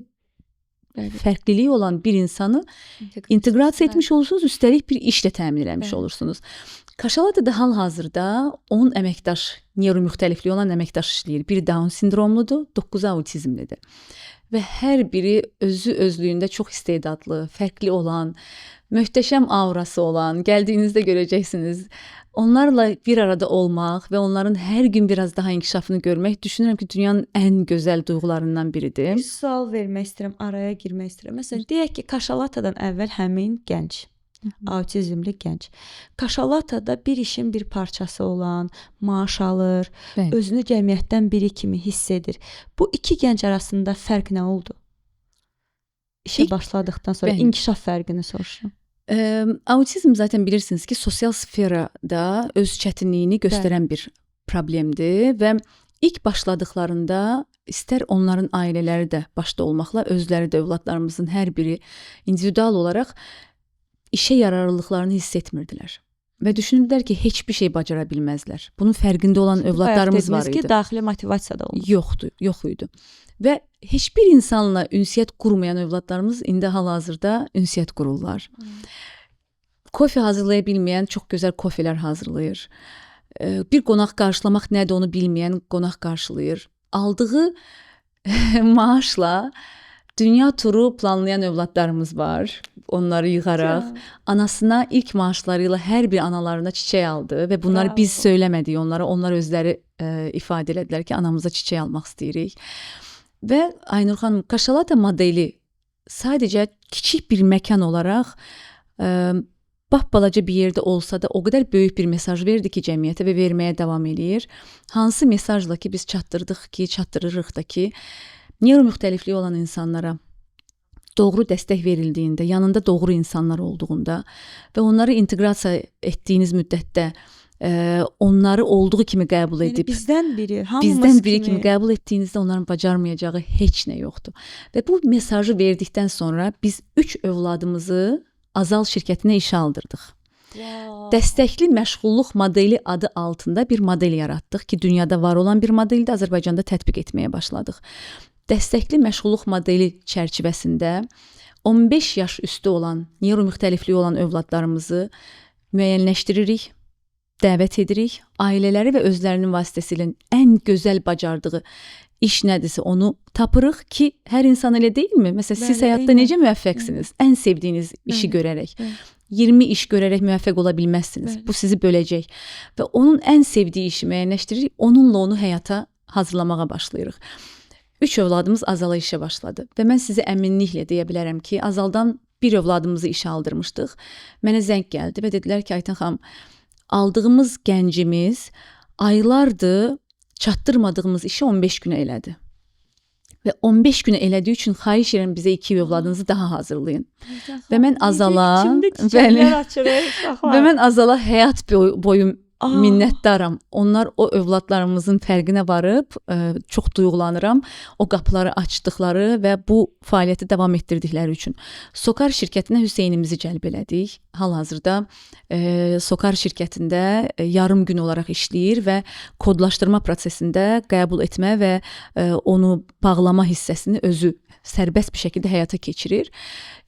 fərqliliyi olan bir insanı inteqrasiya etmiş olursunuz, üstəlik bir işlə təmin eləmiş olursunuz. Kaşalatada hal-hazırda 10 əməkdaş, neyromüxtəlifliyi olan əməkdaş işləyir. Biri Down sindromludur, 9-u autizmlidir. Və hər biri özlüyündə çox istedadlı, fərqli olan, möhtəşəm aurası olan, gəldiyinizdə görəcəksiniz. Onlarla bir arada olmaq və onların hər gün biraz daha inkişafını görmək, düşünürəm ki, dünyanın ən gözəl duyğularından biridir. Bir sual vermək istəyirəm, araya girmək istəyirəm. Məsələn, deyək ki, Kaşalatadan əvvəl həmin gənc, autizmli gənc, Kaşalatada bir işin bir parçası olan, maaş alır, özünü cəmiyyətdən biri kimi hiss edir. Bu iki gənc arasında fərq nə oldu? İşə başladıqdan sonra inkişaf fərqini soruşuram. Autizm zaten bilirsiniz ki sosial sferada öz çətinliyini göstərən bir problemdir və ilk başladıqlarında istər onların ailələri də başda olmaqla özləri də övladlarımızın hər biri individual olaraq işə yararlılıqlarını hiss etmirdilər. və düşünürdülər ki, heç bir şey bacara bilməzlər. Bunun fərqində olan övladlarımız var idi. Ki, daxili motivasiya da olmur. Yox idi. Və heç bir insanla ünsiyyət qurmayan övladlarımız indi hal-hazırda ünsiyyət qururlar. Kofe hazırlaya bilməyən çox gözəl kofelər hazırlayır. Bir qonaq qarşılamaq nədir onu bilməyən qonaq qarşılayır. Aldığı maaşla dünya turu planlayan övladlarımız var. Onları yığaraq anasına ilk maaşları ilə hər bir analarına çiçək aldı və bunları biz söyləmədik onlara. Onlar özləri ifadə elədilər ki, anamıza çiçək almaq istəyirik. Və Aynur xanım, Kaşalata modeli sadəcə kiçik bir məkan olaraq balaca bir yerdə olsa da o qədər böyük bir mesaj verdi ki cəmiyyətə və verməyə davam eləyir. Hansı mesajla ki biz çatdırırıq da ki, neyromüxtəlifliyi olan insanlara doğru dəstək verildiyində, yanında doğru insanlar olduğunda və onları inteqrasiya etdiyiniz müddətdə onları olduğu kimi qəbul edib, bizdən biri kimi qəbul etdiyinizdə onların bacarmayacağı heç nə yoxdur. Və bu mesajı verdikdən sonra biz 3 övladımızı Azal şirkətinə işə aldırdıq. Dəstəkli məşğulluq modeli adı altında bir model yaratdıq ki, dünyada var olan bir modeldə Azərbaycanda tətbiq etməyə başladıq. Dəstəkli məşğulluq modeli çərçivəsində 15 yaş üstü olan, neyromüxtəlifliyi olan övladlarımızı müəyyənləşdiririk, dəvət edirik. Ailələri və özlərinin vasitəsilə ən gözəl bacardığı iş nədirsə onu tapırıq ki, hər insan elə deyilmi? Məsələn, siz həyatda necə müvəffəqsiniz? Ən sevdiyiniz işi görərək. 20 iş görərək müvəffəq ola bilməzsiniz. Bu sizi böləcək. Və onun ən sevdiyi işi müəyyənləşdiririk, onunla onu həyata hazırlamağa başlayırıq. 3 övladımız Azala işə başladı və mən sizə əminliklə deyə bilərəm ki, Azaldan bir övladımızı işə aldırmışdıq. Mənə zəng gəldi və dedilər ki, Aytən xanım, aldığımız gəncimiz aylardır çatdırmadığımız işi 15 günə elədi. Və 15 günə elədiyi üçün xahiş edirəm bizə 2 övladınızı daha hazırlayın. Və mən Azala həyat boyu minnətdaram. Onlar o övladlarımızın fərqinə varıb, çox duyğulanıram. O qapıları açdıqları və bu fəaliyyəti davam etdirdikləri üçün. Sokar şirkətinə Hüseynimizi cəlb elədik. Hal-hazırda Sokar şirkətində yarım gün olaraq işləyir və kodlaşdırma prosesində qəbul etmə və onu bağlama hissəsini özü sərbəst bir şəkildə həyata keçirir.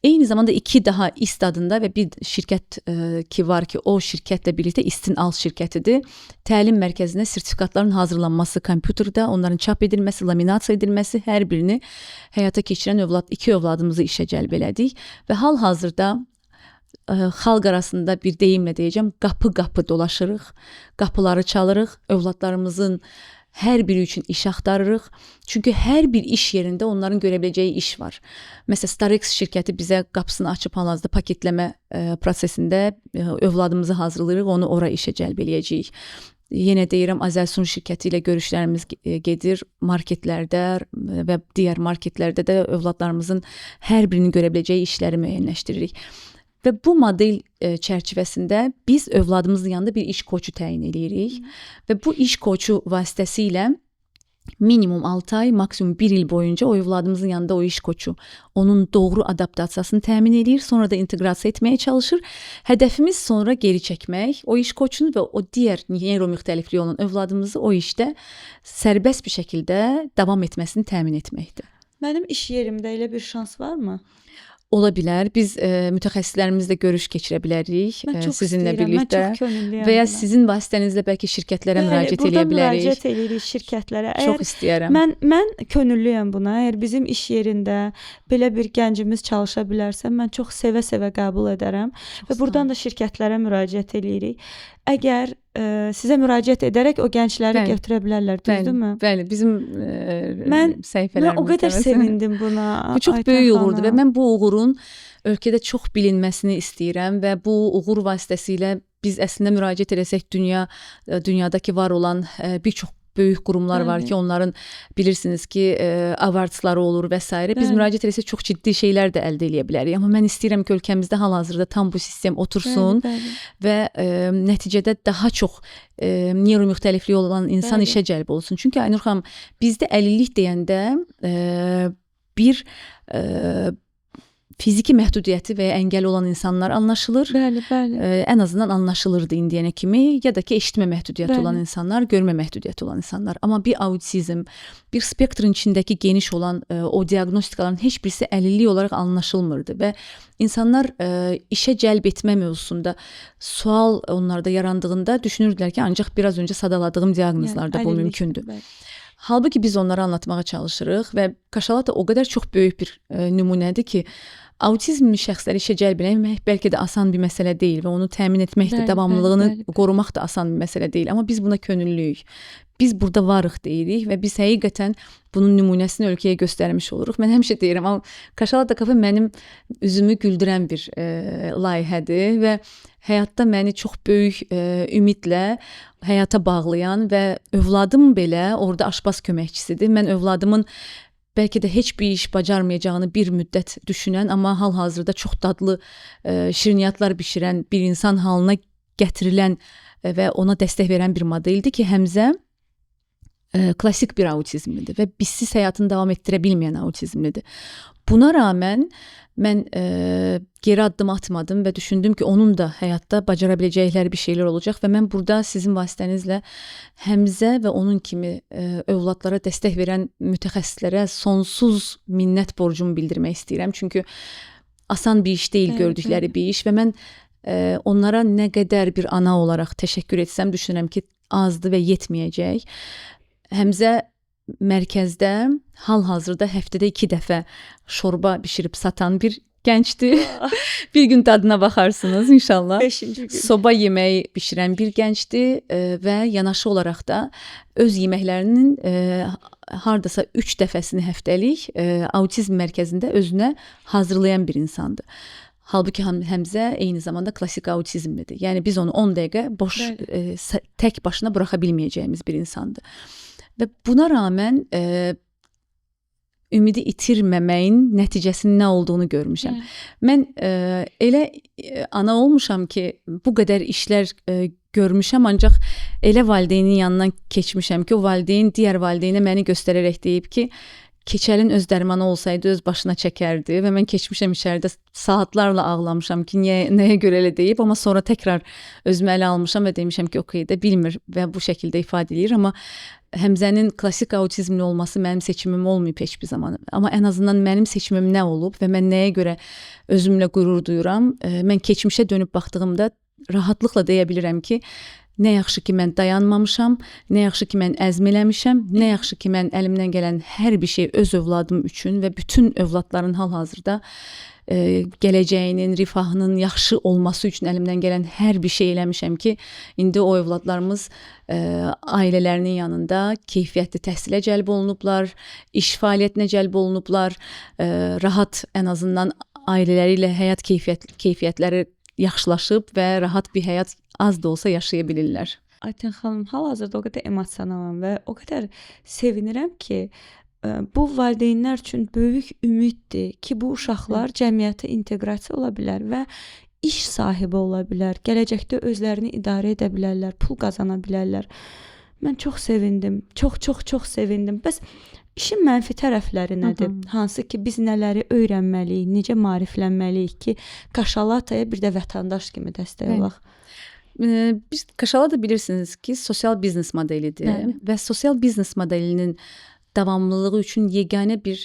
Eyni zamanda 2 daha İST adında və bir şirkət ki var ki, o şirkətlə birlikdə İST-in alt şirkətidir. Təlim mərkəzinə sertifikatların hazırlanması kompüterdə, onların çap edilməsi, laminasiya edilməsi, hər birini həyata keçirən 2 övladımızı işə cəlb elədik və hal-hazırda xalq arasında bir deyimlə deyəcəm, qapı-qapı dolaşırıq, qapıları çalırıq, övladlarımızın hər biri üçün iş axtarırıq. Çünki hər bir iş yerində onların görə biləcəyi iş var. Məsələn, Starex şirkəti bizə qapısını açıb hal-hazırda paketləmə prosesində övladımızı hazırlayırıq, onu ora işə cəlb eləyəcəyik. Yenə deyirəm, Azəlsun şirkəti ilə görüşlərimiz gedir, marketlərdə və digər marketlərdə də övladlarımızın hər birinin görə biləcəyi işləri müəyyənləşdiririk. Və bu model çərçivəsində biz övladımızın yanında bir iş koçu təyin edirik və bu iş koçu vasitəsilə minimum 6 ay, maksimum 1 il boyunca o övladımızın yanında o iş koçu onun doğru adaptasiyasını təmin edir, sonra da inteqrasiya etməyə çalışır. Hədəfimiz sonra geri çəkmək, o iş koçunu və o digər neyromüxtəlifliyi olan övladımızı o işdə sərbəst bir şəkildə davam etməsini təmin etməkdir. Mənim iş yerimdə elə bir şans varmı? Ola bilər. Biz mütəxəssislərimizlə görüş keçirə bilərik sizinlə birlikdə və ya sizin vasitənizlə bəlkə şirkətlərə müraciət eləyə bilərik. Burada müraciət edirik şirkətlərə. Çox istəyərəm. Mən könüllüyəm buna. Əgər bizim iş yerində belə bir gəncimiz çalışa bilərsə, mən çox sevə-sevə qəbul edərəm və buradan da şirkətlərə müraciət eləyirik. Əgər sizə müraciət edərək o gəncləri götürə bilərlər, düzdürmü? Bəli, bizim səhifələrimizdə. Mən o qədər sevindim buna. Bu çox böyük uğurdur və mən bu uğurun ölkədə çox bilinməsini istəyirəm və bu uğur vasitəsilə biz əslində müraciət edəsək dünyadakı var olan bir çox böyük qurumlar var ki, onların bilirsiniz ki, awardsları olur və s. Biz müraciət etsək çox ciddi şeylər də əldə edə bilərik. Amma mən istəyirəm ki, ölkəmizdə hal-hazırda tam bu sistem otursun və nəticədə daha çox neyromüxtəlifliyi olan insan işə cəlb olsun. Çünki Aynur xanım, bizdə əlillik deyəndə bir fiziki məhdudiyyəti və ya əngəl olan insanlar anlaşılır. Bəli, bəli. Ən azından anlaşılırdı indiyənə kimi, ya da ki eşitmə məhdudiyyəti Bəli. olan insanlar, görmə məhdudiyyəti olan insanlar. Amma bir autizm, bir spektrın içindəki geniş olan o diaqnostikaların heç birisi əlillik olaraq anlaşılmırdı və insanlar işə cəlb etmə mövzusunda sual onlarda yarandığında düşünürdülər ki, ancaq biraz öncə sadaladığım diaqnozlarda bu mümkündür. Bəli. Halbuki biz onları anlatmağa çalışırıq və Kaşalata o qədər çox böyük bir nümunədir ki, autizmli şəxsləri işə cəlb etmək bəlkə də asan bir məsələ deyil və onu təmin etmək də, Bəli, davamlılığını bəli, bəli. qorumaq da asan bir məsələ deyil. Amma biz buna könüllüyük. Biz burada varıq deyirik və biz həqiqətən bunun nümunəsini ölkəyə göstərmiş oluruq. Mən həmişə deyirəm, amma Kaşalata kafe mənim üzümü güldürən bir layihədir və həyatda məni çox böyük ümidlə həyata bağlayan və övladım belə orada aşpaz köməkçisidir. Mən övladımın bəlkə də heç bir iş bacarmayacağını bir müddət düşünən, amma hal-hazırda çox dadlı şirniyyatlar bişirən bir insan halına gətirilən və ona dəstək verən bir modeldir ki, Həmzə klassik bir autizmlidir və bizsiz həyatını davam etdirə bilməyən autizmlidir. Buna rağmen mən geri addım atmadım və düşündüm ki, onun da həyatda bacara biləcəkləri bir şeylər olacaq və mən burada sizin vasitənizlə Həmzə və onun kimi övladlara dəstək verən mütəxəssislərə sonsuz minnət borcumu bildirmək istəyirəm. Çünki asan bir iş deyil gördükləri bir iş və mən onlara nə qədər bir ana olaraq təşəkkür etsəm düşünürəm ki, azdır və yetməyəcək. Həmzə mərkəzdə hal-hazırda həftədə 2 dəfə şorba bişirib satan bir gəncdir. Bir gün dadına baxarsınız inşallah. 5-ci gün. Soba yeməyi bişirən bir gəncdir və yanaşı olaraq da öz yeməklərinin hardasa 3 dəfəsini həftəlik autizm mərkəzində özünə hazırlayan bir insandır. Halbuki Həmzə eyni zamanda klassik autizmlidir. Yəni biz onu 10 dəqiqə boş tək başına buraxa bilməyəcəyimiz bir insandır. Və buna rağmen ümidi itirməməyin nəticəsinin nə olduğunu görmüşəm. Mən elə ana olmuşam ki, bu qədər işlər görmüşəm, ancaq elə valideynin yanından keçmişəm ki, o valideyn digər valideynə məni göstərərək deyib ki, keçəlin öz dərmanı olsaydı öz başına çəkərdi və mən keçmişəm içəridə saatlarla ağlamışam ki, nəyə görə elə deyib, amma sonra təkrar özümə ələ almışam və demişəm ki, okey də bilmir və bu şəkildə ifadə edir, amma Həmzənin klassik autizmli olması mənim seçimim olmayıb heç bir zaman. Amma ən azından mənim seçimim nə olub və mən nəyə görə özümlə qürur duyuram? Mən keçmişə dönüb baxdığımda rahatlıqla deyə bilirəm ki, nə yaxşı ki mən dayanmamışam, nə yaxşı ki mən əzm eləmişəm, nə yaxşı ki mən əlimdən gələn hər bir şey öz övladım üçün və bütün övladların hal-hazırda gələcəyinin, rifahının yaxşı olması üçün əlimdən gələn hər bir şey eləmişəm ki, indi o övladlarımız ailələrinin yanında keyfiyyətli təhsilə cəlb olunublar, iş fəaliyyətinə cəlb olunublar, rahat ən azından ailələri ilə həyat keyfiyyətləri yaxşılaşıb və rahat bir həyat az da olsa yaşaya bilirlər. Aytən xanım, hal-hazırda o qədər emosionalam və o qədər sevinirəm ki, bu valideynlər üçün böyük ümiddir ki, bu uşaqlar cəmiyyətə inteqrasiya ola bilər və iş sahibi ola bilər, gələcəkdə özlərini idarə edə bilərlər, pul qazana bilərlər. Mən çox sevindim, çox sevindim. Bəs işin mənfi tərəfləri nədir? Hansı ki, biz nələri öyrənməliyik, necə maariflənməliyik ki, Kaşalataya bir də vətəndaş kimi dəstək olaq? Biz Kaşalata bilirsiniz ki, sosial biznes modelidir və sosial biznes modelinin davamlılığı üçün yeganə bir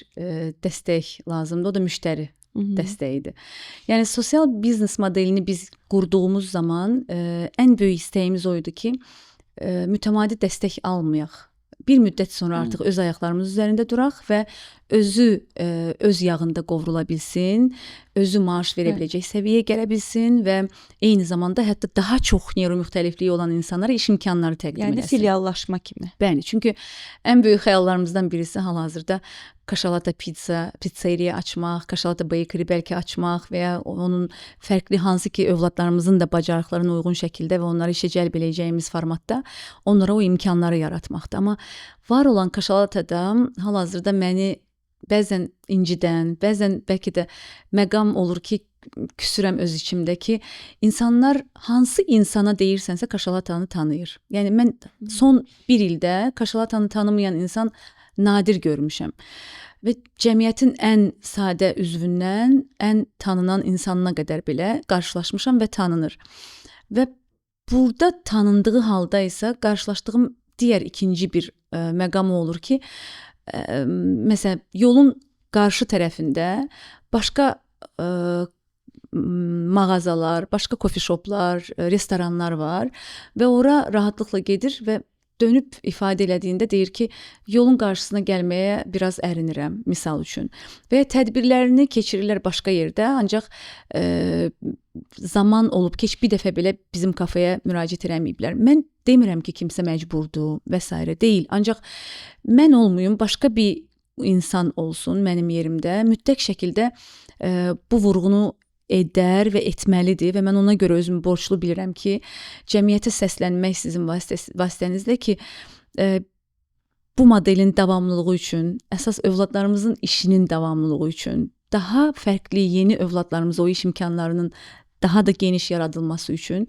dəstək lazımdır, o da müştəri dəstəyidir. Yəni sosial biznes modelini biz qurduğumuz zaman ən böyük istəyimiz oydu ki, mütəmadi dəstək almayaq. Bir müddət sonra artıq öz ayaqlarımız üzərində duraq və özü öz yağında qovrula bilsin, özü maaş verə biləcək səviyyəyə gələ bilsin və eyni zamanda hətta daha çox neyromüxtəlifliyi olan insanlara iş imkanları təqdim etsin. Yəni filiallaşma kimi. Bəli, çünki ən böyük xəyallarımızdan birisi hal-hazırda Kaşalata pizzeriya açmaq, Kaşalata bakery bəlkə açmaq və ya onun fərqli hansı ki övladlarımızın da bacarıqlarına uyğun şəkildə və onları işə cəlb edəcəyimiz formatda onlara o imkanları yaratmaqdır. Amma var olan Kaşalatada hal-hazırda məni bəzən incidən, bəzən bəlkə də məqam olur ki, küsürəm öz içimdə ki, insanlar hansı insana deyirsənsə Kaşalatanı tanıyır. Yəni mən son bir ildə Kaşalatanı tanımayan insan nadir görmüşəm. Və cəmiyyətin ən sadə üzvündən ən tanınan insanına qədər belə qarşılaşmışam və tanınır. Və burada tanındığı halda isə qarşılaşdığım digər ikinci bir məqam olur ki, məsələn, yolun qarşı tərəfində başqa mağazalar, başqa kofe shoplar, restoranlar var və ora rahatlıqla gedir və dönüb ifadə elədiyində deyir ki, yolun qarşısına gəlməyə biraz ərinirəm, misal üçün. Və tədbirlərini keçirirlər başqa yerdə, ancaq zaman olub ki, bir dəfə belə bizim kafeyə müraciət eləməyiblər. Mən demirəm ki, kimsə məcburdur və s. deyil. Ancaq mən olmayım, başqa bir insan olsun mənim yerimdə, mütləq şəkildə bu vurğunu edər və etməlidir və mən ona görə özümü borclu bilirəm ki, cəmiyyətə səslənmək sizin vasitənizlə ki, bu modelin davamlılığı üçün, əsas övladlarımızın işinin davamlılığı üçün, daha fərqli yeni övladlarımıza o iş imkanlarının daha da geniş yaradılması üçün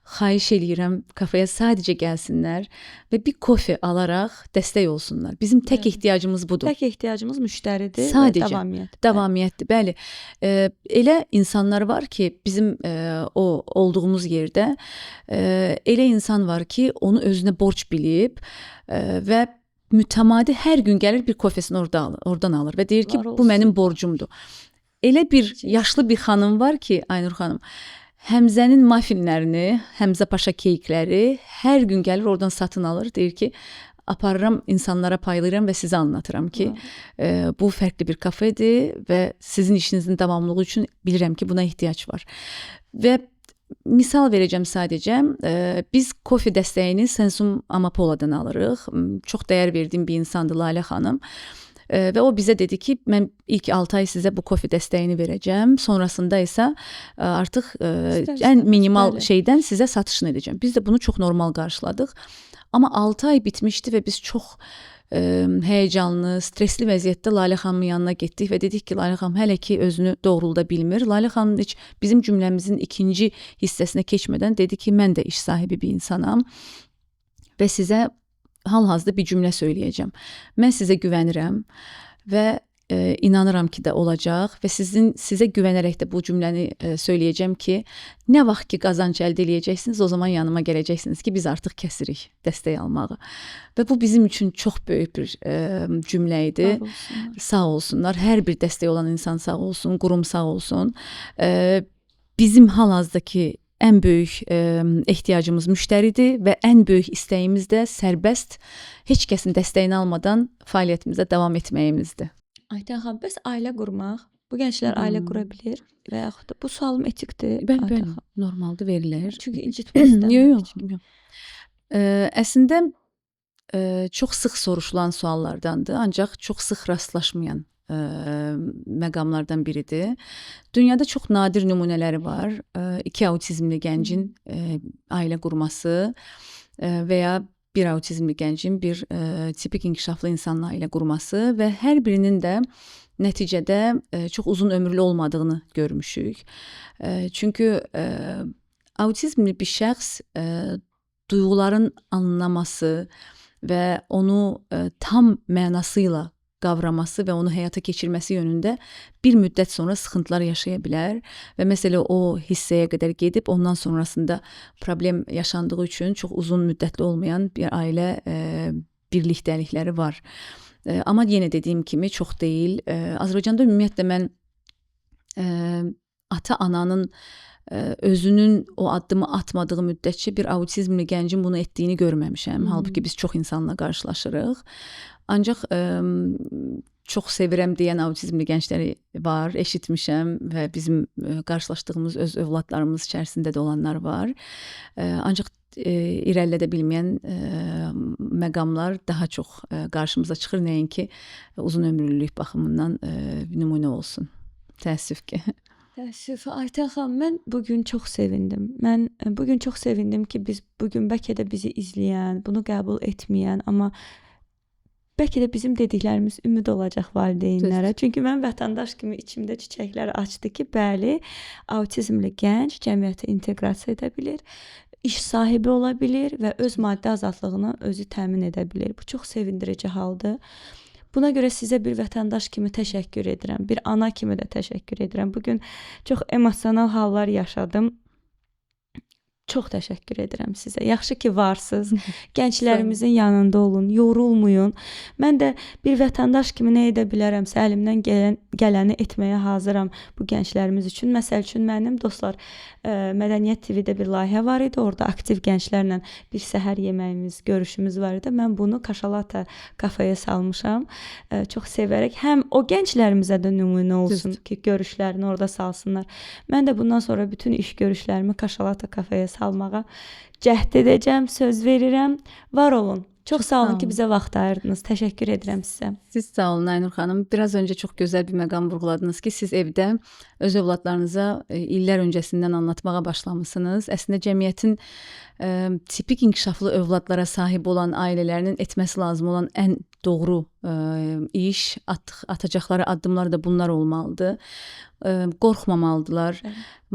xahiş eləyirəm, kafeyə sadəcə gəlsinlər və bir kofe alaraq dəstək olsunlar. Bizim tək ehtiyacımız budur. Tək ehtiyacımız müştəridir Sadəcə, və davamiyyət. Davamiyyətdir, bəli. Elə insanlar var ki, bizim o olduğumuz yerdə elə insan var ki, onu özünə borc bilib və mütəmadi hər gün gəlir bir kofesini oradan alır və deyir ki, bu mənim borcumdur. Elə bir yaşlı bir xanım var ki, Aynur xanım, Həmzənin mafinlərini, Həmzə Paşa keykləri hər gün gəlir oradan satın alır. Deyir ki, aparıram insanlara paylayıram və sizə anlatıram ki, bu fərqli bir kafedir və sizin işinizin davamlılığı üçün bilirəm ki, buna ehtiyac var. Və misal verəcəm sadəcə, biz kofe dəstəyini Sensum Amapoladan alırıq. Çox dəyər verdiyim bir insandır Lalə xanım. Və o bizə dedi ki, mən ilk 6 ay sizə bu kofe dəstəyini verəcəm, sonrasında isə artıq ən minimal şeydən sizə satışını edəcəm. Biz də bunu çox normal qarşıladıq. Amma 6 ay bitmişdi və biz çox həyəcanlı, stresli vəziyyətdə Lalə xanımın yanına getdik və dedik ki, Lalə xanım hələ ki özünü doğrulda bilmir. Lalə xanım heç bizim cümləmizin ikinci hissəsinə keçmədən dedi ki, mən də iş sahibi bir insanam və sizə hal-hazırda bir cümlə söyləyəcəm. Mən sizə güvənirəm və inanıram ki də olacaq və sizə güvənərək də bu cümləni söyləyəcəm ki, nə vaxt ki qazanc əldə eləyəcəksiniz, o zaman yanıma gələcəksiniz ki, biz artıq kəsirik dəstək almağı. Və bu bizim üçün çox böyük bir cümlə idi. Sağ olsunlar. Hər bir dəstək olan insan sağ olsun, qurum sağ olsun. Bizim hal-hazırdakı ən böyük ehtiyacımız müştəridir və ən böyük istəyimiz də sərbəst, heç kəsin dəstəyini almadan fəaliyyətimizə davam etməyimizdir. Aytən xanım, bəs ailə qurmaq, bu gənclər ailə qura bilir və yaxud da bu sualım etikdir? Bəli, normaldır, verilir. Çünki incitmək istəmirəm. Yox. Əslində çox sıx soruşulan suallardandır, ancaq çox sıx rastlaşmayan məqamlardan biridir. Dünyada çox nadir nümunələri var. 2 autizmli gəncin ailə qurması və ya bir autizmli gəncin bir tipik inkişaflı insanla ailə qurması və hər birinin də nəticədə çox uzun ömürlü olmadığını görmüşük. Çünki autizmli bir şəxs duyğuların anlaması və onu tam mənasıyla qavraması və onu həyata keçirməsi yönündə bir müddət sonra sıxıntılar yaşaya bilər və məsələ o hissəyə qədər gedib ondan sonrasında problem yaşandığı üçün çox uzun müddətli olmayan bir ailə birlikdəlikləri var. Amma yenə dediyim kimi çox deyil. Azərbaycanda ümumiyyətlə mən ata-ananın özünün o addımı atmadığı müddətcə bir autizmli gəncin bunu etdiyini görməmişəm. Halbuki biz çox insanla qarşılaşırıq. Ancaq çox sevirəm deyən autizmli gəncləri var, eşitmişəm və bizim qarşılaşdığımız öz övladlarımız içərisində də olanlar var. Ancaq irəlilədə bilməyən məqamlar daha çox qarşımıza çıxır, nəinki uzun ömürlülük baxımından nümunə olsun. Təəssüf ki. Təəssüf. Aytən xanım, mən bugün çox sevindim. Mən bugün çox sevindim ki, biz bugün bəlkə də bizi izləyən, bunu qəbul etməyən, amma bəlkə də bizim dediklərimiz ümid olacaq valideynlərə. Çünki mən vətəndaş kimi içimdə çiçəklər açdı ki, bəli, autizmli gənc cəmiyyətə inteqrasiya edə bilir. iş sahibi ola bilir və öz maddi azadlığını özü təmin edə bilir. Bu çox sevindirici haldır. Buna görə sizə bir vətəndaş kimi təşəkkür edirəm. Bir ana kimi də təşəkkür edirəm. Bu gün çox emosional hallar yaşadım. Çox təşəkkür edirəm sizə. Yaxşı ki varsınız. Gənclərimizin yanında olun, yorulmayın. Mən də bir vətəndaş kimi nə edə bilərəmsə əlimdən gələni etməyə hazıram bu gənclərimiz üçün. Məsəl üçün mənim dostlar, Mədəniyyət TV-də bir layihə var idi. Orada aktiv gənclərlə bir səhər yeməyimiz, görüşümüz var idi. Mən bunu Kaşalata kafeyə salmışam. Çox sevərək həm o gənclərimizə də nümunə olsun ki, görüşlərini orada salsınlar. Mən də bundan sonra bütün iş görüşlərimi Kaşalata kafeyə salmağa cəhd edəcəm, söz verirəm. Var olun. Çox sağ olun ki, bizə vaxt ayırdınız. Təşəkkür edirəm sizə. Siz sağ olun Aynur xanım. Biraz öncə çox gözəl bir məqam vurğuladınız ki, siz evdə öz övladlarınıza illər öncəsindən anlatmağa başlamısınız. Əslində cəmiyyətin tipik inkişaflı övladlara sahib olan ailələrinin etməsi lazım olan ən doğru iş, atacaqları addımlar da bunlar olmalıdır. Qorxmamalıdırlar.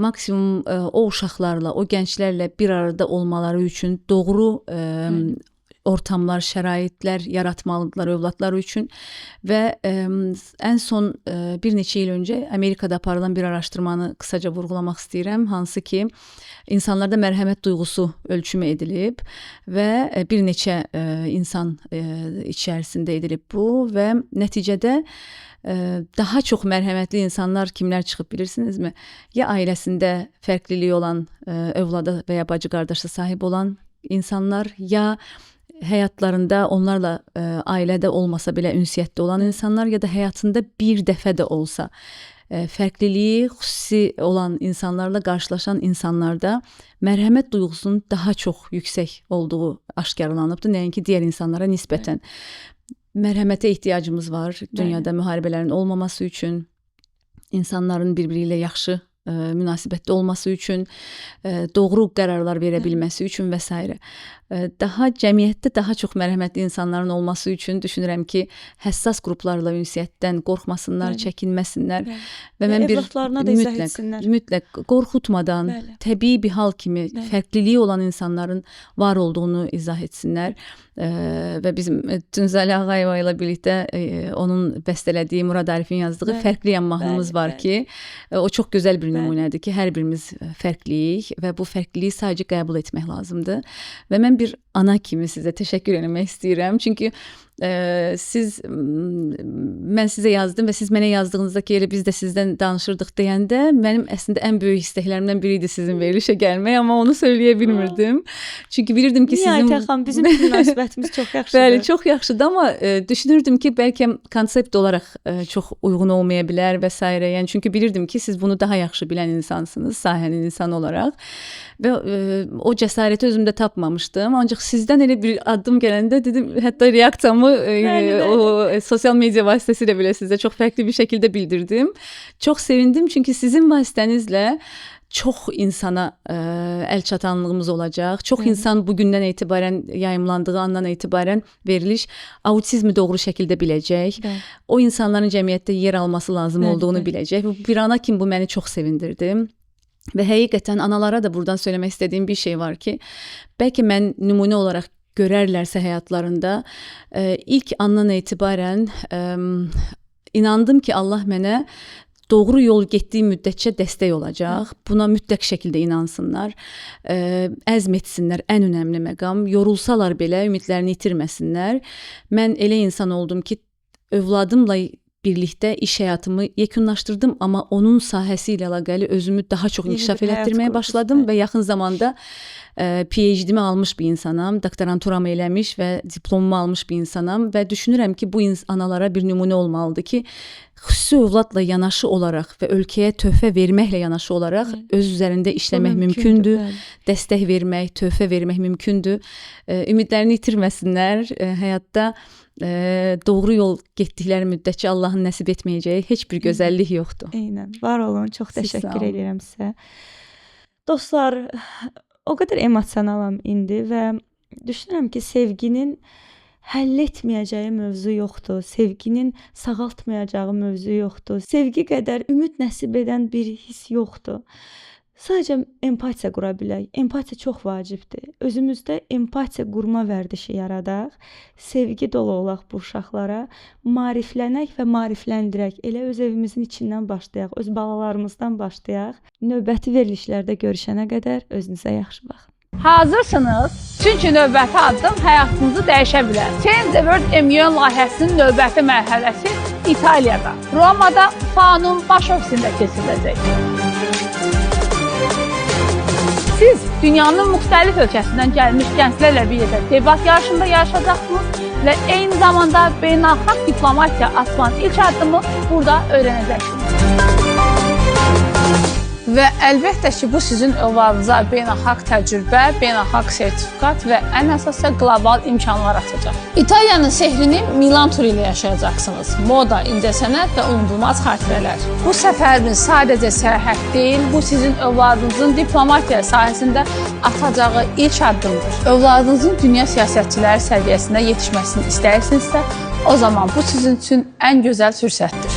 Maksimum o uşaqlarla, o gənclərlə bir arada olmaları üçün doğru ortamlar, şəraitlər yaratmalıdırlar övladları üçün və ən son bir neçə il öncə Amerikada aparılan bir araşdırmanı qısaca vurğulamaq istəyirəm, hansı ki insanlarda mərhəmət duyğusu ölçümü edilib və bir neçə insan içərisində edilib bu və nəticədə daha çox mərhəmətli insanlar kimlər çıxıb bilirsinizmi? Ya ailəsində fərqliliyi olan övlada və ya bacı qardaşa sahib olan insanlar, ya həyatlarında onlarla ailədə olmasa belə ünsiyyətdə olan insanlar, ya da həyatında bir dəfə də olsa fərqliliyi xüsusi olan insanlarla qarşılaşan insanlarda mərhəmət duyğusunun daha çox yüksək olduğu aşkarlanıbdır, nəinki digər insanlara nisbətən. Mərhəmətə ehtiyacımız var dünyada müharibələrin olmaması üçün, insanların bir-biri ilə yaxşı münasibətdə olması üçün, doğru qərarlar verə bilməsi üçün və s. Daha cəmiyyətdə daha çox mərhəmətli insanların olması üçün düşünürəm ki, həssas qruplarla ünsiyyətdən qorxmasınlar, çəkinməsinlər və mən bir mütləq qorxutmadan, təbii bir hal kimi fərqliliyi olan insanların var olduğunu izah etsinlər və bizim Tünzəli Ağayeva ilə birlikdə onun bəstələdiyi, Murad Arifin yazdığı Fərqliyəm mahnımız var ki, o çox gözəl bir nümunədir ki, hər birimiz fərqliyik və bu fərqliliyi sadəcə qəbul etmək lazımdır və mən bir ana kimi sizə təşəkkür etmək istəyirəm. Çünki mən sizə yazdım və siz mənə yazdığınızda ki, elə biz də sizdən danışırdıq deyəndə mənim əslində ən böyük istəklərimdən biri idi sizin verilişə gəlmək, amma onu söyləyə bilmirdim. Çünki bilirdim ki, sizin xanım, bizim münasibətimiz çox yaxşıdır. Bəli, çox yaxşıdır, amma düşünürdüm ki, bəlkə konsept olaraq çox uyğun olmaya bilər və s. Yəni çünki bilirdim ki, siz bunu daha yaxşı bilən insansınız, sahənin insanı olaraq və o cəsarəti özümdə tapmamışdım. Ancaq sizdən elə bir addım gələndə dedim, hətta reaksiyamı o sosial media vasitəsilə belə sizə çox fərqli bir şəkildə bildirdim. Çox sevindim çünki sizin vasitənizlə çox insana əl çatanlığımız olacaq. Çox insan bugündən etibarən, yayımlandığı andan etibarən veriliş autizmi doğru şəkildə biləcək. O insanların cəmiyyətdə yer alması lazım olduğunu biləcək. Bir ana kimi bu məni çox sevindirdi. Və həqiqətən analara da buradan söyləmək istədiyim bir şey var ki, bəlkə mən nümunə olaraq görərlərsə həyatlarında ilk andan etibarən inandım ki, Allah mənə doğru yol getdiyi müddətcə dəstək olacaq. Buna mütləq şəkildə inansınlar, əzm etsinlər, ən önəmli məqam. Yorulsalar belə ümidlərini itirməsinlər. Mən elə insan oldum ki, övladımla birlikdə iş həyatımı yekunlaşdırdım, amma onun sahəsi ilə əlaqəli özümü daha çox inkişaf elətdirməyə başladım və yaxın zamanda PhD-mi almış bir insanam, doktoranturamı eləmiş və diplomumu almış bir insanam və düşünürəm ki, bu analara bir nümunə olmalıdır ki, xüsusi övladla yanaşı olaraq və ölkəyə töhfə verməklə yanaşı olaraq öz üzərində işləmək mümkündür, dəstək vermək, töhfə vermək mümkündür. Ümidlərini itirməsinlər, həyatda doğru yol getdikləri müddətcə Allahın nəsib etməyəcəyi heç bir gözəllik yoxdur. Eynən, var olun, çox təşəkkür edirəm sizə. Dostlar, o qədər emosionalam indi və düşünürəm ki, sevginin həll etməyəcəyi mövzu yoxdur. Sevginin sağaltmayacağı mövzu yoxdur. Sevgi qədər ümid nəsib edən bir his yoxdur. Sadəcə empatiya qura bilək. Empatiya çox vacibdir. Özümüzdə empatiya qurma vərdişi yaradaq. Sevgi dolu olaq bu uşaqlara, maariflənək və maarifləndirək. Elə öz evimizin içindən başlayaq, öz balalarımızdan başlayaq. Növbəti verilişlərdə görüşənə qədər özünüzə yaxşı baxın. Hazırsınız? Çünki növbəti addım həyatınızı dəyişə bilər. Change the World MUN layihəsinin növbəti mərhələsi İtaliyada, Romada FAO'nun baş ofisində keçiriləcək. Siz dünyanın müxtəlif ölkəsindən gəlmiş gənclərlə birlikdə debat yarışında yarışacaqsınız və eyni zamanda beynəlxalq diplomatiya atılan ilk addımı burada öyrənəcəksiniz. Və əlbəttə ki, bu sizin övladınıza beynəlxalq təcrübə, beynəlxalq sertifikat və ən əsası qlobal imkanlar açacaq. İtaliyanın sehrini Milan turu ilə yaşayacaqsınız. Moda, incəsənət və unudulmaz xatirələr. Bu səfəriniz sadəcə səyahət deyil, bu sizin övladınızın diplomatiya sahəsində atacağı ilk addımdır. Övladınızın dünya siyasətçiləri səviyyəsində yetişməsini istəyirsinizsə, o zaman bu sizin üçün ən gözəl fürsətdir.